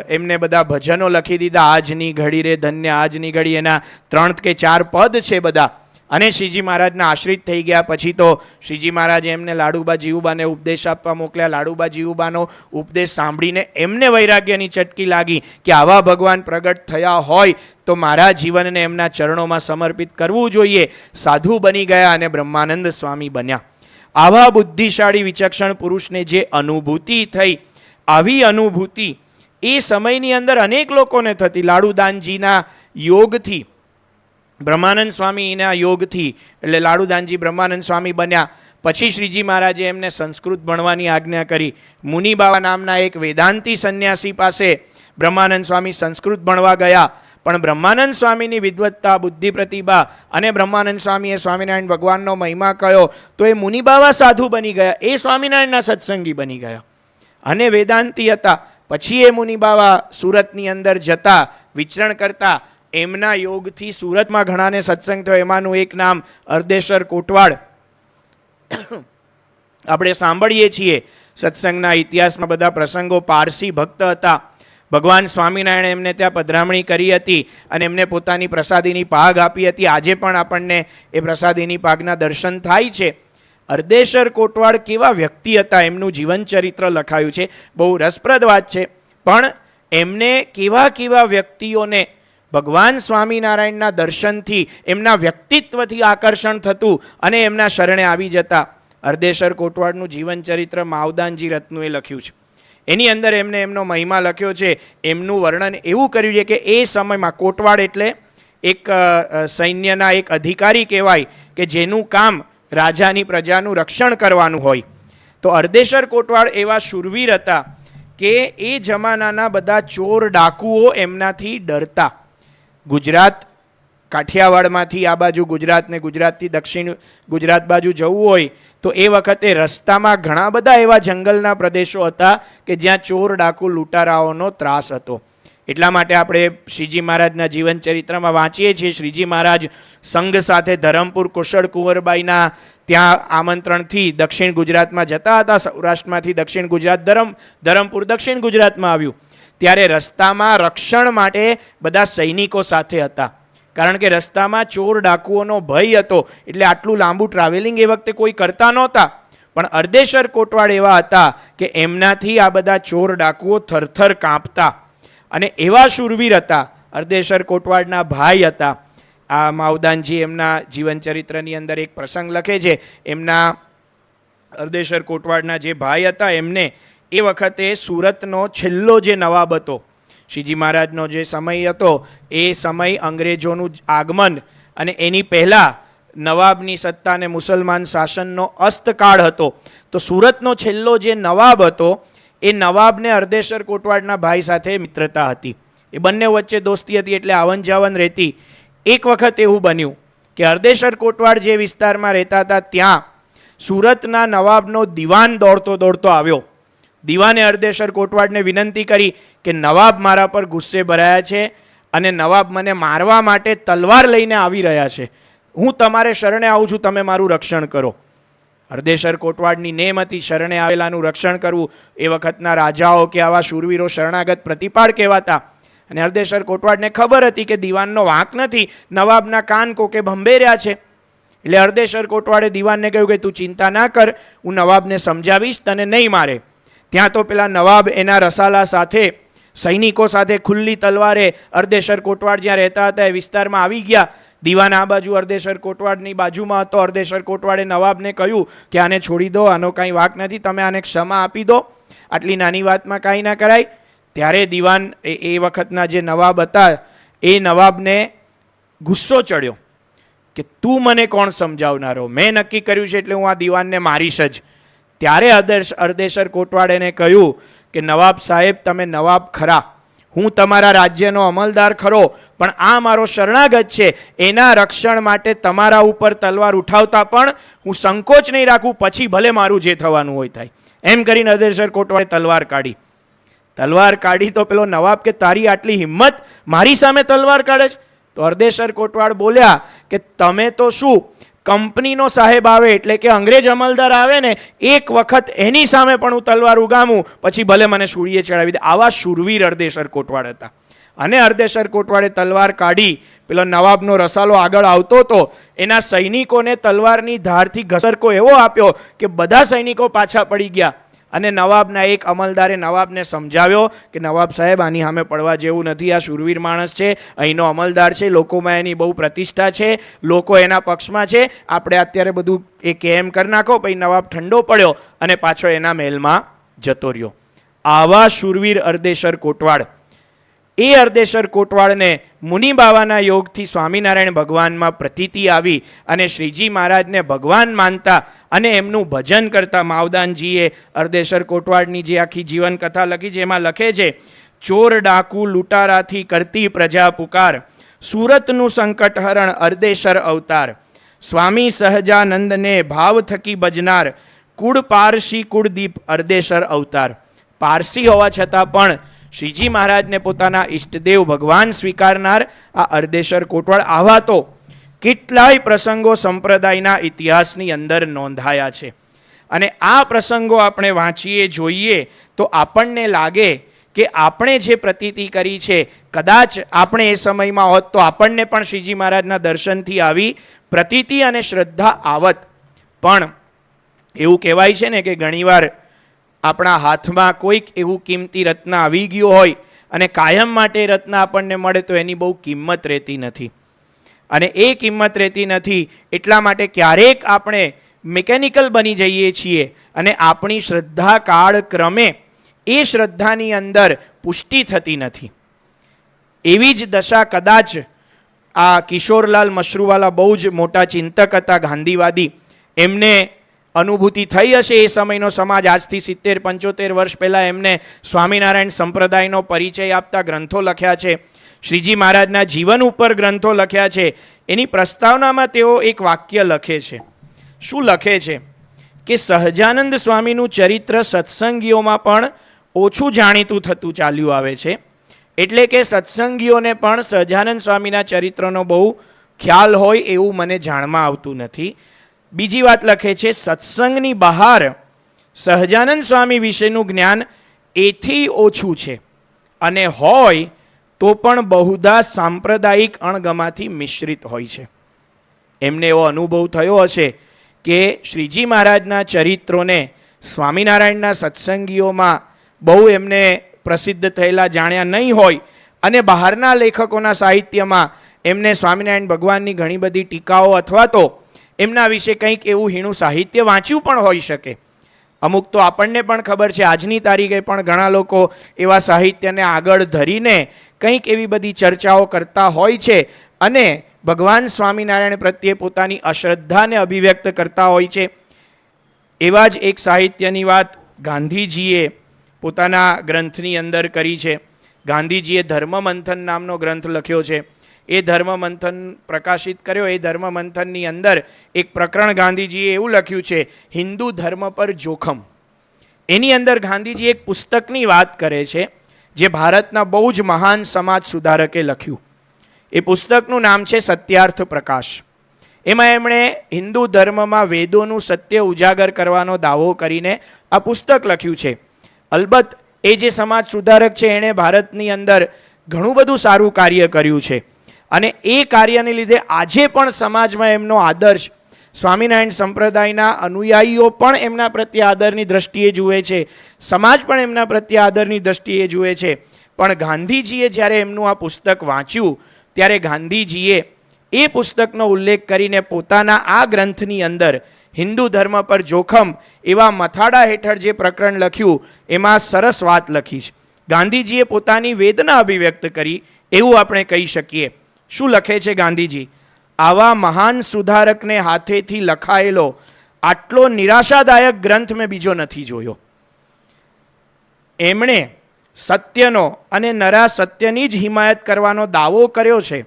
એમને બધા ભજનો લખી દીધા. આજની ઘડી રે ધન્ય આજની ઘડી, એના 3 કે 4 પદ છે બધા. અને શ્રીજી મહારાજના આશ્રિત થઈ ગયા. પછી તો શ્રીજી મહારાજે એમને લાડુબા જીવુબાને ઉપદેશ આપવા મોકલ્યા. લાડુબા જીવુબાનો ઉપદેશ સાંભળીને એમને વૈરાગ્યની ચટકી લાગી કે આવા ભગવાન પ્રગટ થયા હોય તો મારા જીવનને એમના ચરણોમાં સમર્પિત કરવું જોઈએ. સાધુ બની ગયા અને બ્રહ્માનંદ સ્વામી બન્યા. આવા બુદ્ધિશાળી વિચક્ષણ પુરુષને જે અનુભૂતિ થઈ, આવી અનુભૂતિ એ સમયની અંદર અનેક લોકોને થતી. લાડુદાનજીના યોગથી, બ્રહ્માનંદ સ્વામીના યોગથી, એટલે લાડુદાનજી બ્રહ્માનંદ સ્વામી બન્યા. પછી શ્રીજી મહારાજે એમને સંસ્કૃત ભણવાની આજ્ઞા કરી. મુનિબાવા નામના એક વેદાંતી સંન્યાસી પાસે બ્રહ્માનંદ સ્વામી સંસ્કૃત ભણવા ગયા. પણ બ્રહ્માનંદ સ્વામીની વિદ્વત્તા, બુદ્ધિ, પ્રતિભા અને બ્રહ્માનંદ સ્વામીએ સ્વામિનારાયણ ભગવાનનો મહિમા કહ્યો તો એ મુનિબાવા સાધુ બની ગયા, એ સ્વામિનારાયણના સત્સંગી બની ગયા અને વેદાંતી હતા. પછી એ મુનિબાવા સુરતની અંદર જતા, વિચરણ કરતા. એમના યોગથી સુરતમાં ઘણાને સત્સંગ થયો. એમાંનું એક નામ અર્દેશ્વર કોટવાડ. આપણે સાંભળીએ છીએ સત્સંગના ઇતિહાસમાં બધા પ્રસંગો. પારસી ભક્ત હતા. ભગવાન સ્વામિનારાયણ એમને ત્યાં પધરામણી કરી હતી અને એમને પોતાની પ્રસાદીની પાગ આપી હતી. આજે પણ આપણને એ પ્રસાદીની પાગના દર્શન થાય છે. અર્દેશ્વર કોટવાડ કેવા વ્યક્તિ હતા, એમનું જીવન ચરિત્ર લખાયું છે. બહુ રસપ્રદ વાત છે. પણ એમને કેવા કેવા વ્યક્તિઓને ભગવાન સ્વામિનારાયણના દર્શનથી, એમના વ્યક્તિત્વથી આકર્ષણ થતું અને એમના શરણે આવી જતા. અર્દેશ્વર કોટવાડનું જીવન ચરિત્ર માવદાનજી રત્નુએ લખ્યું છે. એની અંદર એમને એમનો મહિમા લખ્યો છે. એમનું વર્ણન એવું કર્યું છે કે એ સમયમાં કોટવાડ એટલે એક સૈન્યના એક અધિકારી કહેવાય કે જેનું કામ રાજાની પ્રજાનું રક્ષણ કરવાનું હોય. તો અર્દેશ્વર કોટવાડ એવા શૂરવીર હતા કે એ જમાનાના બધા ચોર ડાકુઓ એમનાથી ડરતા. ગુજરાત, કાઠિયાવાડમાંથી આ બાજુ ગુજરાત ને ગુજરાતથી દક્ષિણ ગુજરાત બાજુ જવું હોય તો એ વખતે રસ્તામાં ઘણા બધા એવા જંગલના પ્રદેશો હતા કે જ્યાં ચોર ડાકુ લૂંટારાઓનો ત્રાસ હતો. એટલા માટે આપણે શ્રીજી મહારાજના જીવન ચરિત્રમાં વાંચીએ છીએ. શ્રીજી મહારાજ સંઘ સાથે ધરમપુર કુશળ કુંવરબાઈના ત્યાં આમંત્રણથી દક્ષિણ ગુજરાતમાં જતા હતા. સૌરાષ્ટ્રમાંથી દક્ષિણ ગુજરાત, ધરમપુર દક્ષિણ ગુજરાતમાં આવ્યું. ત્યારે રસ્તામાં રક્ષણ માટે બધા સૈનિકો સાથે હતા, કારણ કે રસ્તામાં ચોર ડાકુઓનો ભય હતો. એટલે આટલું લાંબુ ટ્રાવેલિંગ એ વખતે કોઈ કરતા નહોતા. પણ અર્દેશ્વર કોટવાડ એવા હતા કે એમનાથી આ બધા ચોર ડાકુઓ થરથર કાંપતા અને એવા શૂરવીર હતા. અર્દેશ્વર કોટવાડના ભાઈ હતા. આ માવદાનજી એમના જીવન ચરિત્રની અંદર એક પ્રસંગ લખે છે. એમના અર્દેશ્વર કોટવાડના જે ભાઈ હતા એમને એ વખતે સુરતનો છેલ્લો જે નવાબ હતો, શ્રીજી મહારાજનો જે સમય હતો એ સમય અંગ્રેજોનું આગમન અને એની પહેલાં નવાબની સત્તા અને મુસલમાન શાસનનો અસ્તકાળ હતો. તો સુરતનો છેલ્લો જે નવાબ હતો એ નવાબને અર્દેશ્વર કોટવાડના ભાઈ સાથે મિત્રતા હતી. એ બંને વચ્ચે દોસ્તી હતી એટલે આવન જાવન રહેતી. એક વખત એવું બન્યું કે અર્દેશ્વર કોટવાડ જે વિસ્તારમાં રહેતા હતા ત્યાં સુરતના નવાબનો દિવાન દોડતો દોડતો આવ્યો. દિવાને અર્દેશ્વર કોટવાડને વિનંતી કરી કે નવાબ મારા પર ગુસ્સે ભરાયા છે અને નવાબ મને મારવા માટે તલવાર લઈને આવી રહ્યા છે. હું તમારે શરણે આવું છું, તમે મારું રક્ષણ કરો. અર્દેશ્વર કોટવાડની નેમ હતી શરણે આવેલાનું રક્ષણ કરવું. એ વખતના રાજાઓ કે આવા શૂરવીરો શરણાગત પ્રતિપાળ કહેવાતા. અને અર્દેશ્વર કોટવાડને ખબર હતી કે દિવાનનો વાંક નથી, નવાબના કાન કોકે ભંભેર્યા છે. એટલે અર્દેશ્વર કોટવાડે દિવાનને કહ્યું કે તું ચિંતા ના કર, હું નવાબને સમજાવીશ, તને નહીં મારે. ત્યાં તો પેલા નવાબ એના રસાલા સાથે, સૈનિકો સાથે ખુલ્લી તલવારે અર્દેશ્વર કોટવાડ જ્યાં રહેતા હતા એ વિસ્તારમાં આવી ગયા. દીવાન આ બાજુ અર્ધેસર કોટવાડની બાજુમાં હતો. અર્ધેસર કોટવાડે નવાબને કહ્યું કે આને છોડી દો, આનો કાંઈ વાંક નથી, તમે આને ક્ષમા આપી દો, આટલી નાની વાતમાં કાંઈ ના કરાય. ત્યારે દીવાન એ વખતના જે નવાબ હતા એ નવાબને ગુસ્સો ચડ્યો કે તું મને કોણ સમજાવનારો, મેં નક્કી કર્યું છે એટલે હું આ દીવાનને મારીશ જ. ત્યારે અર્ધેસર કોટવાડેને કહ્યું કે નવાબ સાહેબ, તમે નવાબ ખરા, હું તમારા રાજ્યનો અમલદાર ખરો, પણ આ મારો શરણાગત છે, એના રક્ષણ માટે તમારા ઉપર તલવાર ઉઠાવતા પણ હું સંકોચ નહીં રાખું, પછી ભલે મારું જે થવાનું હોય થાય. એમ કરીને અર્ધેસર કોટવાડે તલવાર કાઢી. તલવાર કાઢી તો પેલો નવાબ કે તારી આટલી હિંમત, મારી સામે તલવાર કાઢે છે? તો અર્ધેસર કોટવાડ બોલ્યા કે તમે તો શું, કંપનીનો સાહેબ આવે એટલે કે અંગ્રેજ અમલદાર આવે ને, એક વખત એની સામે પણ હું તલવાર ઉગામું, પછી ભલે મને સૂળીએ ચડાવી દે. આવા શૂરવીર અર્ધેસર કોટવાડ હતા. અને અર્ધેસર કોટવાડે તલવાર કાઢી, પેલો નવાબનો રસાલો આગળ આવતો હતો, એના સૈનિકોને તલવારની ધારથી ઘસરકો એવો આપ્યો કે બધા સૈનિકો પાછા પડી ગયા. અને નવાબના એક અમલદારે નવાબને સમજાવ્યો કે નવાબ સાહેબ, આની સામે પડવા જેવું નથી, આ શૂરવીર માણસ છે, અહીંનો અમલદાર છે, લોકોમાં એની બહુ પ્રતિષ્ઠા છે, લોકો એના પક્ષમાં છે, આપણે અત્યારે બધું એ કેમ કરી નાખો. પછી નવાબ ઠંડો પડ્યો અને પાછો એના મહેલમાં જતો રહ્યો. આવા શૂરવીર અર્ધેસર કોટવાડ. એ અર્ધેસર કોટવાડને મુનિ બાવાના યોગથી સ્વામિનારાયણ ભગવાનમાં પ્રતીતિ આવી અને શ્રીજી મહારાજને ભગવાન માનતા અને એમનું ભજન કરતા. માવદાનજીએ અર્ધેસર કોટવાડની જે આખી જીવન કથા લખી છે એમાં લખે છે, ચોર ડાકુ લૂંટારાથી કરતી પ્રજા પુકાર, સુરતનું સંકટ હરણ અર્ધેસર અવતાર, સ્વામી સહજાનંદને ભાવ થકી ભજનાર, કુળ પારસી કુળદીપ અર્ધેસર અવતાર. પારસી હોવા છતાં પણ શ્રીજી મહારાજને પોતાના ઈષ્ટદેવ ભગવાન સ્વીકારનાર આ અર્ધેસર કોટવાડ. આવા તો કેટલાય પ્રસંગો સંપ્રદાયના ઇતિહાસની અંદર નોંધાયા છે. અને આ પ્રસંગો આપણે વાંચીએ, જોઈએ તો આપણને લાગે કે આપણે જે પ્રતીતિ કરી છે, કદાચ આપણે એ સમયમાં હોત તો આપણને પણ શ્રીજી મહારાજના દર્શનથી આવી પ્રતીતિ અને શ્રદ્ધા આવત. પણ એવું કહેવાય છે ને કે ઘણીવાર આપણા હાથમાં કોઈક એવું કિંમતી રત્ન આવી ગયું હોય અને કાયમ માટે રત્ન આપણને મળે તો એની બહુ કિંમત રહેતી નથી. અને એ કિંમત રહેતી નથી એટલા માટે ક્યારેક આપણે મિકેનિકલ બની જઈએ છીએ અને આપણી શ્રદ્ધા કાળક્રમે એ શ્રદ્ધાની અંદર પુષ્ટિ થતી નથી. એવી જ દશા કદાચ આ કિશોરલાલ મશરૂવાલા બહુ જ મોટા ચિંતક હતા, ગાંધીવાદી, એમને અનુભૂતિ થઈ હશે. એ સમયનો સમાજ આજથી 70-75 વર્ષ પહેલાં એમને સ્વામિનારાયણ સંપ્રદાયનો પરિચય આપતા ગ્રંથો લખ્યા છે, શ્રીજી મહારાજના જીવન ઉપર ગ્રંથો લખ્યા છે. એની પ્રસ્તાવનામાં તેઓ એક વાક્ય લખે છે. શું લખે છે કે સહજાનંદ સ્વામીનું ચરિત્ર સત્સંગીઓમાં પણ ઓછું જાણીતું થતું ચાલ્યું આવે છે. એટલે કે સત્સંગીઓને પણ સહજાનંદ સ્વામીના ચરિત્રનો બહુ ખ્યાલ હોય એવું મને જાણમાં આવતું નથી. બીજી વાત લખે છે, સત્સંગની બહાર સહજાનંદ સ્વામી વિશેનું જ્ઞાન એથી ઓછું છે અને હોય તો પણ બહુધા સાંપ્રદાયિક અણગમાથી મિશ્રિત હોય છે. એમને એવો અનુભવ થયો હશે કે શ્રીજી મહારાજના ચરિત્રોને સ્વામિનારાયણના સત્સંગીઓમાં બહુ એમને પ્રસિદ્ધ થયેલા જાણ્યા નહીં હોય અને બહારના લેખકોના સાહિત્યમાં એમને સ્વામિનારાયણ ભગવાનની ઘણી બધી ટીકાઓ અથવા તો એમના વિશે કંઈક એવું હીણું સાહિત્ય વાંચ્યું પણ હોઈ શકે. અમુક તો આપણને પણ ખબર છે, આજની તારીખે પણ ઘણા લોકો એવા સાહિત્યને આગળ ધરીને કંઈક એવી બધી ચર્ચાઓ કરતા હોય છે અને ભગવાન સ્વામિનારાયણ પ્રત્યે પોતાની અશ્રદ્ધાને અભિવ્યક્ત કરતા હોય છે. એવા જ એક સાહિત્યની વાત ગાંધીજીએ પોતાના ગ્રંથની અંદર કરી છે. ગાંધીજીએ ધર્મમંથન નામનો ગ્રંથ લખ્યો છે. એ ધર્મમંથન પ્રકાશિત કર્યો. એ ધર્મમંથનની અંદર એક પ્રકરણ ગાંધીજીએ એવું લખ્યું છે, હિન્દુ ધર્મ પર જોખમ. એની અંદર ગાંધીજી એક પુસ્તકની વાત કરે છે જે ભારતના બહુ જ મહાન સમાજ સુધારકે લખ્યું. એ પુસ્તકનું નામ છે સત્યાર્થ પ્રકાશ. એમાં એમણે હિન્દુ ધર્મમાં વેદોનું સત્ય ઉજાગર કરવાનો દાવો કરીને આ પુસ્તક લખ્યું છે. અલબત્ત એ જે સમાજ સુધારક છે એણે ભારતની અંદર ઘણું બધું સારું કાર્ય કર્યું છે અને એ કાર્યને લીધે આજે પણ સમાજમાં એમનો આદર્શ, સ્વામિનારાયણ સંપ્રદાયના અનુયાયીઓ પણ એમના પ્રત્યે આદરની દ્રષ્ટિએ જુએ છે, સમાજ પણ એમના પ્રત્યે આદરની દ્રષ્ટિએ જુએ છે. પણ ગાંધીજીએ જ્યારે એમનું આ પુસ્તક વાંચ્યું ત્યારે ગાંધીજીએ એ પુસ્તકનો ઉલ્લેખ કરીને પોતાના આ ગ્રંથની અંદર હિન્દુ ધર્મ પર જોખમ એવા મથાળા હેઠળ જે પ્રકરણ લખ્યું એમાં સરસ વાત લખી છે. ગાંધીજીએ પોતાની વેદના અભિવ્યક્ત કરી એવું આપણે કહી શકીએ. શું લખે છે ગાંધીજી? આવા મહાન સુધારકને હાથેથી લખાયેલો આટલો નિરાશાદાયક ગ્રંથ મેં બીજો નથી જોયો. એમણે સત્યનો અને નરા સત્યની જ હિમાયત કરવાનો દાવો કર્યો છે.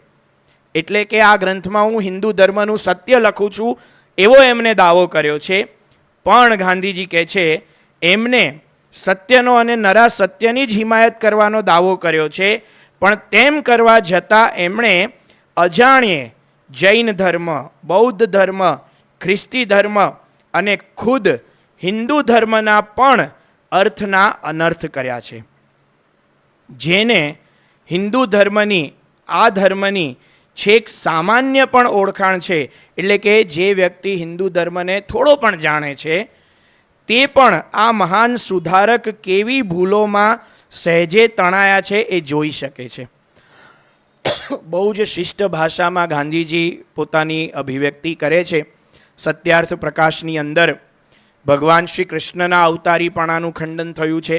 એટલે કે આ ગ્રંથમાં હું હિન્દુ ધર્મનું સત્ય લખું છું એવો એમને દાવો કર્યો છે. પણ ગાંધીજી કહે છે એમને સત્યનો અને નરા સત્યની જ હિમાયત કરવાનો દાવો કર્યો છે, પણ તેમ કરવા જતાં એમણે અજાણ્યે જૈન ધર્મ, બૌદ્ધ ધર્મ, ખ્રિસ્તી ધર્મ અને ખુદ હિન્દુ ધર્મના પણ અર્થના અનર્થ કર્યા છે. જેને હિન્દુ ધર્મની, આ ધર્મની છેક સામાન્ય પણ ઓળખાણ છે, એટલે કે જે વ્યક્તિ હિન્દુ ધર્મને થોડો પણ જાણે છે તે પણ આ મહાન સુધારક કેવી ભૂલોમાં સહેજે તણાયા છે એ જોઈ શકે છે. બહુ જ શિષ્ટ ભાષામાં ગાંધીજી પોતાની અભિવ્યક્તિ કરે છે. સત્યાર્થ પ્રકાશની અંદર ભગવાન શ્રી કૃષ્ણના અવતારીપણાનું ખંડન થયું છે,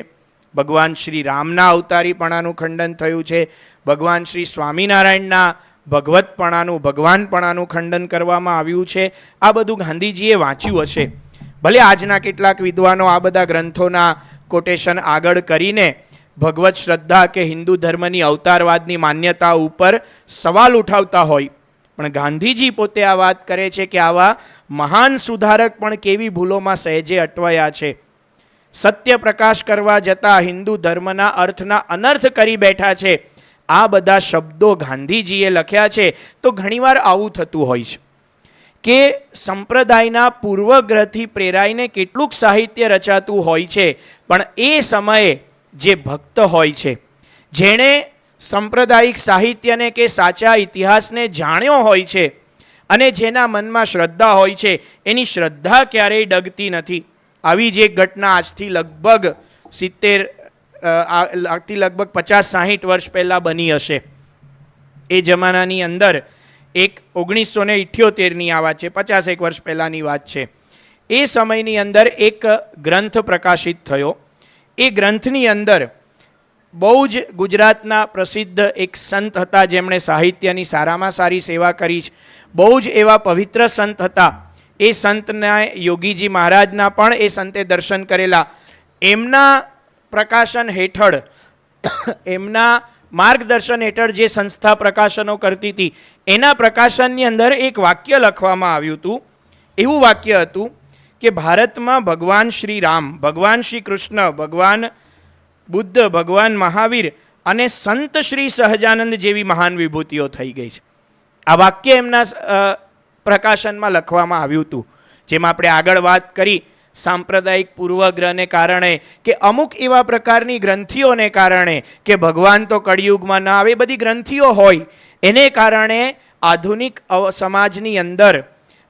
ભગવાન શ્રી રામના અવતારીપણાનું ખંડન થયું છે, ભગવાન શ્રી સ્વામિનારાયણના ભગવતપણાનું, ભગવાનપણાનું ખંડન કરવામાં આવ્યું છે. આ બધું ગાંધીજીએ વાંચ્યું હશે. ભલે આજના કેટલાક વિદ્વાનો આ બધા ગ્રંથોના કોટેશન આગળ કરીને ભગવત શ્રદ્ધા કે હિન્દુ ધર્મની અવતારવાદની માન્યતા ઉપર સવાલ ઉઠાવતા હોય, પણ ગાંધીજી પોતે આ વાત કરે છે કે આવા મહાન સુધારક પણ કેવી ભૂલોમાં સહેજે અટવાયા છે. સત્ય પ્રકાશ કરવા જતાં હિન્દુ ધર્મના અર્થના અનર્થ કરી બેઠા છે. આ બધા શબ્દો ગાંધીજીએ લખ્યા છે. તો ઘણીવાર આવું થતું હોય છે કે સંપ્રદાયના પૂર્વગ્રહથી પ્રેરાઈને કેટલુંક સાહિત્ય રચાતું હોય છે, પણ એ સમયે જે ભક્ત હોય છે, જેણે સાંપ્રદાયિક સાહિત્યને કે સાચા ઇતિહાસને જાણ્યો હોય છે અને જેના મનમાં શ્રદ્ધા હોય છે, એની શ્રદ્ધા ક્યારેય ડગતી નથી. આવી જ એક ઘટના આજથી લગભગ 50-60 વર્ષ પહેલાં બની હશે. એ જમાનાની અંદર એક 1978ની આ વાત છે, 50 વર્ષ પહેલાંની વાત છે. એ સમયની અંદર એક ગ્રંથ પ્રકાશિત થયો. એ ગ્રંથની અંદર બહુ જ ગુજરાતના પ્રસિદ્ધ એક સંત હતા જેમણે સાહિત્યની સારામાં સારી સેવા કરી છે. બહુ જ એવા પવિત્ર સંત હતા. એ સંતના યોગીજી મહારાજના પણ એ સંતે દર્શન કરેલા. એમના પ્રકાશન હેઠળ, એમના માર્ગદર્શન હેઠળ જે સંસ્થા પ્રકાશનો કરતી હતી એના પ્રકાશનની અંદર એક વાક્ય લખવામાં આવ્યું હતું. એવું વાક્ય હતું કે ભારતમાં ભગવાન શ્રી રામ, ભગવાન શ્રી કૃષ્ણ, ભગવાન બુદ્ધ, ભગવાન મહાવીર અને સંત શ્રી સહજાનંદ જેવી મહાન વિભૂતિઓ થઈ ગઈ છે. આ વાક્ય એમના પ્રકાશનમાં લખવામાં આવ્યું હતું. જેમાં આપણે આગળ વાત કરી સાંપ્રદાયિક પૂર્વગ્રહને કારણે કે અમુક એવા પ્રકારની ગ્રંથિઓને કારણે કે ભગવાન તો કળિયુગમાં ના આવે, બધી ગ્રંથિઓ હોય એને કારણે આધુનિક સમાજની અંદર,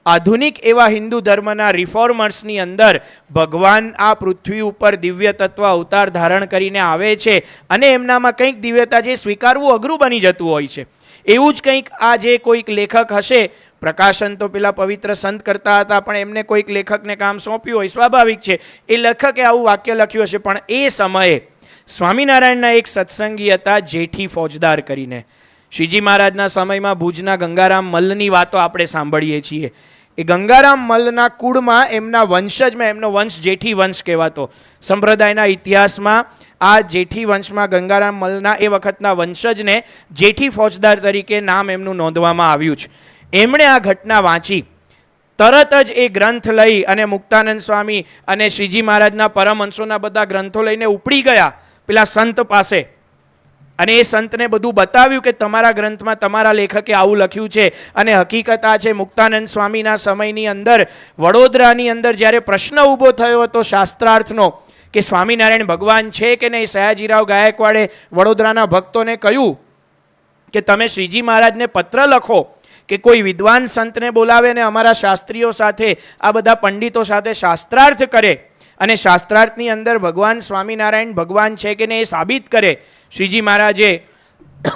આધુનિક એવા હિન્દુ ધર્મના રિફોર્મર્સની અંદર ભગવાન આ પૃથ્વી ઉપર દિવ્ય તત્વ અવતાર ધારણ કરીને આવે છે અને એમનામાં કંઈક દિવ્યતા જે સ્વીકારવું અઘરું બની જતું હોય છે. એવું જ કંઈક આ જે કોઈક લેખક હશે, પ્રકાશન તો પેલા પવિત્ર સંત કરતા હતા, પણ એમને કોઈક લેખકને કામ સોંપ્યું હોય, સ્વાભાવિક છે. એ લેખકે આવું વાક્ય લખ્યું હશે. પણ એ સમયે સ્વામિનારાયણના એક સત્સંગી હતા જેઠી ફોજદાર કરીને. શ્રીજી મહારાજના સમયમાં ભુજના ગંગારામ મલ્લની વાતો આપણે સાંભળીએ છીએ. એ ગંગારામ મલ્લના કુળમાં એમના વંશજમાં, એમનો વંશ જેઠી વંશ કહેવાતો. સંપ્રદાયના ઇતિહાસમાં આ જેઠી વંશમાં ગંગારામ મલ્લના એ વખતના વંશજને જેઠી ફોજદાર તરીકે નામ એમનું નોંધવામાં આવ્યું છે. એમણે આ ઘટના વાંચી, તરત જ એ ગ્રંથ લઈ અને મુક્તાનંદ સ્વામી અને શ્રીજી મહારાજના પરમહંસોના બધા ગ્રંથો લઈને ઉપડી ગયા પેલા સંત પાસે અને એ સંતને બધું બતાવ્યું કે તમારા ગ્રંથમાં તમારા લેખકે આવું લખ્યું છે. અને હકીકત આ છે, મુક્તાનંદ સ્વામીના સમયની અંદર વડોદરાની અંદર જ્યારે પ્રશ્ન ઊભો થયો હતો શાસ્ત્રાર્થનો કે સ્વામિનારાયણ ભગવાન છે કે નહીં, સયાજીરાવ ગાયકવાડે વડોદરાના ભક્તોને કહ્યું કે તમે શ્રીજી મહારાજને પત્ર લખો કે કોઈ વિદ્વાન સંતને બોલાવે અને અમારા શાસ્ત્રીઓ સાથે, આ બધા પંડિતો સાથે શાસ્ત્રાર્થ કરે અને શાસ્ત્રાર્થની અંદર ભગવાન સ્વામિનારાયણ ભગવાન છે કે નહીં એ સાબિત કરે. શ્રીજી મહારાજે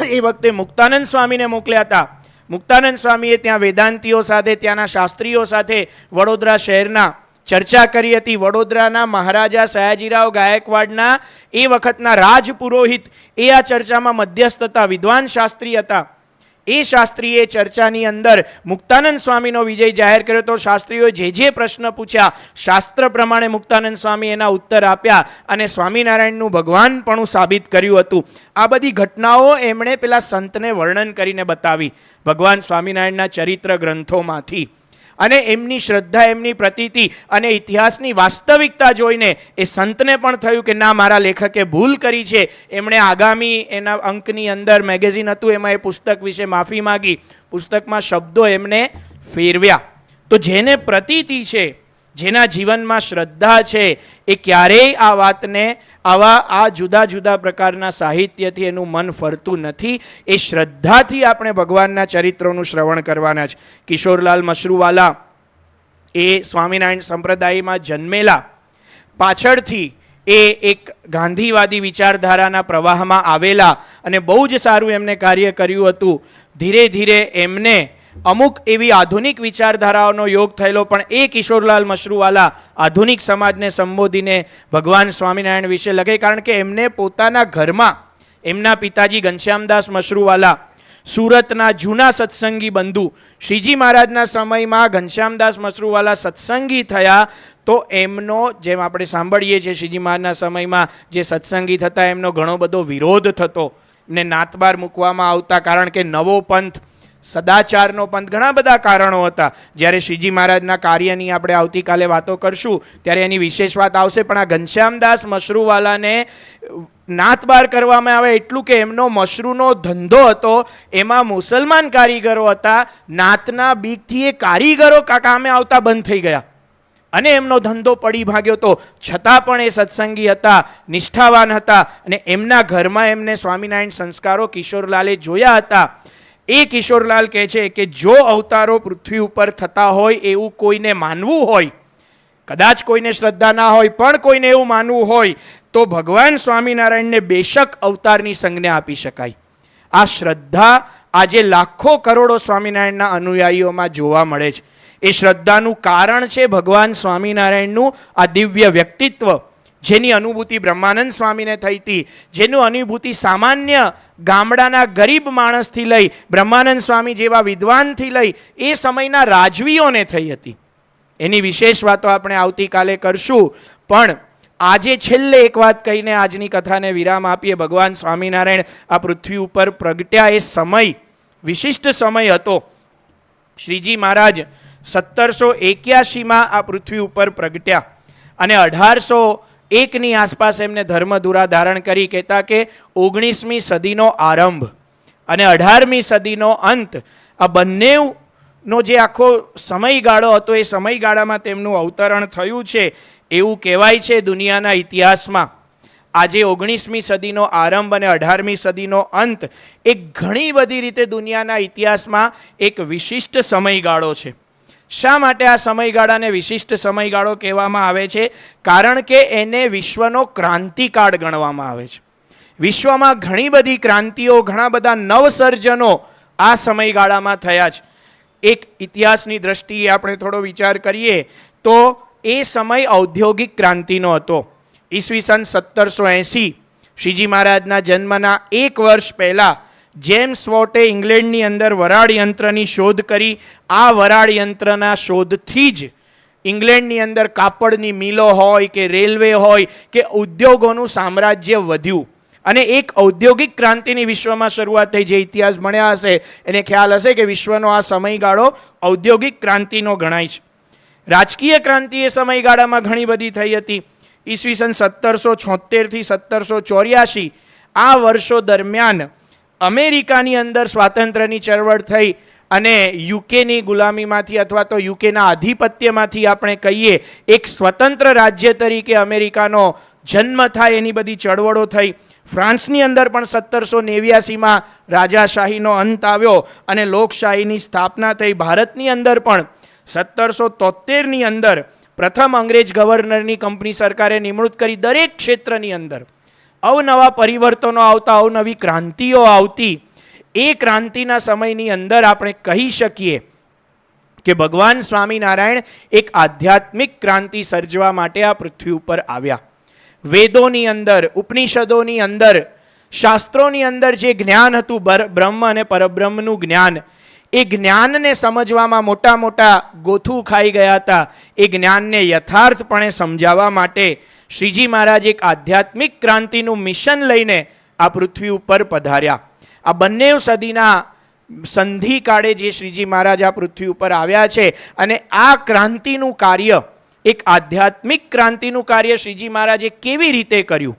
એ વખતે મુક્તાનંદ સ્વામીને મોકલ્યા હતા. મુક્તાનંદ સ્વામીએ ત્યાં વેદાંતીઓ સાથે, ત્યાંના શાસ્ત્રીઓ સાથે વડોદરા શહેરના ચર્ચા કરી હતી. વડોદરાના મહારાજા સયાજીરાવ ગાયકવાડના એ વખતના રાજપુરોહિત એ આ ચર્ચામાં મધ્યસ્થ હતા, વિદ્વાન શાસ્ત્રી હતા. એ શાસ્ત્રીએ ચર્ચાની અંદર મુક્તાનંદ સ્વામીનો વિજય જાહેર કર્યો તો શાસ્ત્રીઓએ જે પ્રશ્ન પૂછ્યા શાસ્ત્ર પ્રમાણે મુક્તાનંદ સ્વામી એના ઉત્તર આપ્યા અને સ્વામિનારાયણનું ભગવાનપણું સાબિત કર્યું હતું. આ બધી ઘટનાઓ એમણે પેલા સંતને વર્ણન કરીને બતાવી ભગવાન સ્વામિનારાયણના ચરિત્ર ગ્રંથોમાંથી. અને એમની શ્રદ્ધા, એમની પ્રતીતિ અને ઇતિહાસની વાસ્તવિકતા જોઈને એ સંતને પણ થયું કે ના, મારા લેખકે ભૂલ કરી છે. એમણે આગામી એના અંકની અંદર મેગેઝિન હતું એમાં એ પુસ્તક વિશે માફી માગી, પુસ્તકમાં શબ્દો એમને ફેરવ્યા. તો જેને પ્રતીતિ છે, જેના જીવનમાં શ્રદ્ધા છે, એ ક્યારેય આ વાતને આ જુદા જુદા પ્રકારના સાહિત્યથી એનું મન ફરતું નથી. એ શ્રદ્ધાથી આપણે ભગવાનના ચરિત્રોનું શ્રવણ કરવાના છે. કિશોરલાલ મશરૂવાલા એ સ્વામિનારાયણ સંપ્રદાયમાં જન્મેલા, પાછળથી એ એક ગાંધીવાદી વિચારધારાના પ્રવાહમાં આવેલા અને બહુ જ સારું એમને કાર્ય કર્યું હતું. ધીરે ધીરે એમને અમુક એવી આધુનિક વિચારધારાઓનો યોગ થયેલો, પણ એ કિશોરલાલ મશરૂવાલા આધુનિક સમાજને સંબોધીને ભગવાન સ્વામિનારાયણ વિશે લખે. કારણ કે એમને પોતાના ઘરમાં એમના પિતાજી ઘનશ્યામદાસ મશરૂવાલા સુરતના જૂના સત્સંગી બંધુ, શ્રીજી મહારાજના સમયમાં ઘનશ્યામદાસ મશરૂવાલા સત્સંગી થયા તો એમનો, જેમ આપણે સાંભળીએ છીએ શ્રીજી મહારાજના સમયમાં જે સત્સંગી થતા એમનો ઘણો બધો વિરોધ થતો, ને નાતબાર મૂકવામાં આવતા. કારણ કે નવો પંથ, સદાચારનો પંથ, ઘણા બધા કારણો હતા. જ્યારે શ્રીજી મહારાજના કાર્યની આપણે આવતીકાલે વાતો કરશું ત્યારે એની વિશેષ વાત આવશે. પણ આ ઘનશ્યામદાસ મશરૂવાલાને નાતબાર કરવામાં આવે એટલું કે એમનો મશરૂનો ધંધો હતો, એમાં મુસલમાન કારીગરો હતા. નાતના બીકથી એ કારીગરો કામે આવતા બંધ થઈ ગયા અને એમનો ધંધો પડી ભાગ્યો. તો છતાં પણ એ સત્સંગી હતા, નિષ્ઠાવાન હતા અને એમના ઘરમાં એમને સ્વામિનારાયણ સંસ્કારો કિશોરલાલે જોયા હતા. એ કિશોરલાલ કહે છે કે જો અવતારો પૃથ્વી ઉપર થતા હોય એવું કોઈને માનવું હોય, કદાચ કોઈને શ્રદ્ધા ના હોય પણ કોઈને એવું માનવું હોય તો ભગવાન સ્વામિનારાયણને બેશક અવતારની સંજ્ઞા આપી શકાય. આ શ્રદ્ધા આજે લાખો કરોડો સ્વામિનારાયણના અનુયાયીઓમાં જોવા મળે છે. એ શ્રદ્ધાનું કારણ છે ભગવાન સ્વામિનારાયણનું આ દિવ્ય વ્યક્તિત્વ, જેની અનુભૂતિ બ્રહ્માનંદ સ્વામીને થઈ હતી, જેનું અનુભૂતિ સામાન્ય ગામડાના ગરીબ માણસથી લઈ બ્રહ્માનંદ સ્વામી જેવા વિદ્વાનથી લઈ એ સમયના રાજવીઓને થઈ હતી. એની વિશેષ વાતો આપણે આવતીકાલે કરશું. પણ આજે છેલ્લે એક વાત કહીને આજની કથાને વિરામ આપીએ. ભગવાન સ્વામિનારાયણ આ પૃથ્વી ઉપર પ્રગટ્યા એ સમય વિશિષ્ટ સમય હતો. શ્રીજી મહારાજ 1781માં આ પૃથ્વી ઉપર પ્રગટ્યા અને 1801ની આસપાસ એમને ધર્મધુરા ધારણ કરી. કહેતા કે 19મી સદીનો આરંભ અને 18મી સદીનો અંત, આ બંનેનો જે આખો સમયગાળો હતો એ સમયગાળામાં તેમનું અવતરણ થયું છે એવું કહેવાય છે દુનિયાના ઇતિહાસમાં. આજે 19મી સદીનો આરંભ અને 18મી સદીનો અંત એ ઘણી બધી રીતે દુનિયાના ઇતિહાસમાં એક વિશિષ્ટ સમયગાળો છે. શા માટે આ સમયગાળાને વિશિષ્ટ સમયગાળો કહેવામાં આવે છે? કારણ કે એને વિશ્વનો ક્રાંતિકાળ ગણવામાં આવે છે. વિશ્વમાં ઘણી બધી ક્રાંતિઓ, ઘણા બધા નવસર્જનો આ સમયગાળામાં થયા છે. એક ઇતિહાસની દ્રષ્ટિએ આપણે થોડો વિચાર કરીએ તો એ સમય ઔદ્યોગિક ક્રાંતિનો હતો. ઈસવીસન 1780 શ્રીજી મહારાજના જન્મના 1 વર્ષ પહેલાં જેમ્સ વોટે ઇંગ્લેન્ડની અંદર વરાળ યંત્રની શોધ કરી. આ વરાળ યંત્રના શોધથી જ ઇંગ્લેન્ડની અંદર કાપડની મિલો હોય કે રેલવે હોય કે ઉદ્યોગોનું સામ્રાજ્ય વધ્યું અને એક ઔદ્યોગિક ક્રાંતિની વિશ્વમાં શરૂઆત થઈ. જે ઇતિહાસ ભણ્યા હશે એને ખ્યાલ હશે કે વિશ્વનો આ સમયગાળો ઔદ્યોગિક ક્રાંતિનો ગણાય છે. રાજકીય ક્રાંતિ એ સમયગાળામાં ઘણી બધી થઈ હતી. ઈસવીસન 1776થી 1784 આ વર્ષો દરમિયાન અમેરિકાની અંદર સ્વાતંત્ર્યની ચળવળ થઈ અને યુકેની ગુલામીમાંથી અથવા તો યુકેના આધિપત્યમાંથી આપણે કહીએ એક સ્વતંત્ર રાજ્ય તરીકે અમેરિકાનો જન્મ થાય એની બધી ચળવળો થઈ. ફ્રાન્સની અંદર પણ 1789માં રાજાશાહીનો અંત આવ્યો અને લોકશાહીની સ્થાપના થઈ. ભારતની અંદર પણ 1773ની અંદર પ્રથમ અંગ્રેજ ગવર્નરની કંપની સરકારે નિમણૂક કરી. દરેક ક્ષેત્રની અંદર અવનવા પરિવર્તનો આવતા, અવનવી ક્રાંતિઓ આવતી. એ ક્રાંતિના સમયની અંદર આપણે કહી શકીએ કે ભગવાન સ્વામિનારાયણ એક આધ્યાત્મિક ક્રાંતિ સર્જવા માટે આ પૃથ્વી ઉપર આવ્યા. વેદોની અંદર, ઉપનિષદોની અંદર, શાસ્ત્રોની અંદર જે જ્ઞાન હતું બ્રહ્મ અને પરબ્રહ્મનું જ્ઞાન, એ જ્ઞાનને સમજવામાં મોટા મોટા ગોથું ખાઈ ગયા હતા. એ જ્ઞાનને યથાર્થપણે સમજાવવા માટે શ્રીજી મહારાજ એક આધ્યાત્મિક ક્રાંતિનું મિશન લઈને આ પૃથ્વી ઉપર પધાર્યા. આ બંને સદીના સંધિકાળે જે શ્રીજી મહારાજ આ પૃથ્વી ઉપર આવ્યા છે અને આ ક્રાંતિનું કાર્ય, એક આધ્યાત્મિક ક્રાંતિનું કાર્ય શ્રીજી મહારાજે કેવી રીતે કર્યું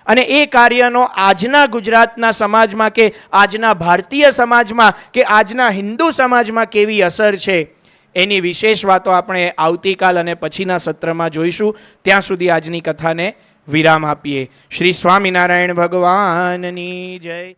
અને એ કાર્યનો આજના ગુજરાતના સમાજમાં કે આજના ભારતીય સમાજમાં કે આજના હિન્દુ સમાજમાં કેવી અસર છે, એની વિશેષ વાતો આપણે આવતીકાલ અને પછીના સત્રમાં જોઈશું. ત્યાં સુધી આજની કથાને વિરામ આપીએ. શ્રી સ્વામિનારાયણ ભગવાનની જય.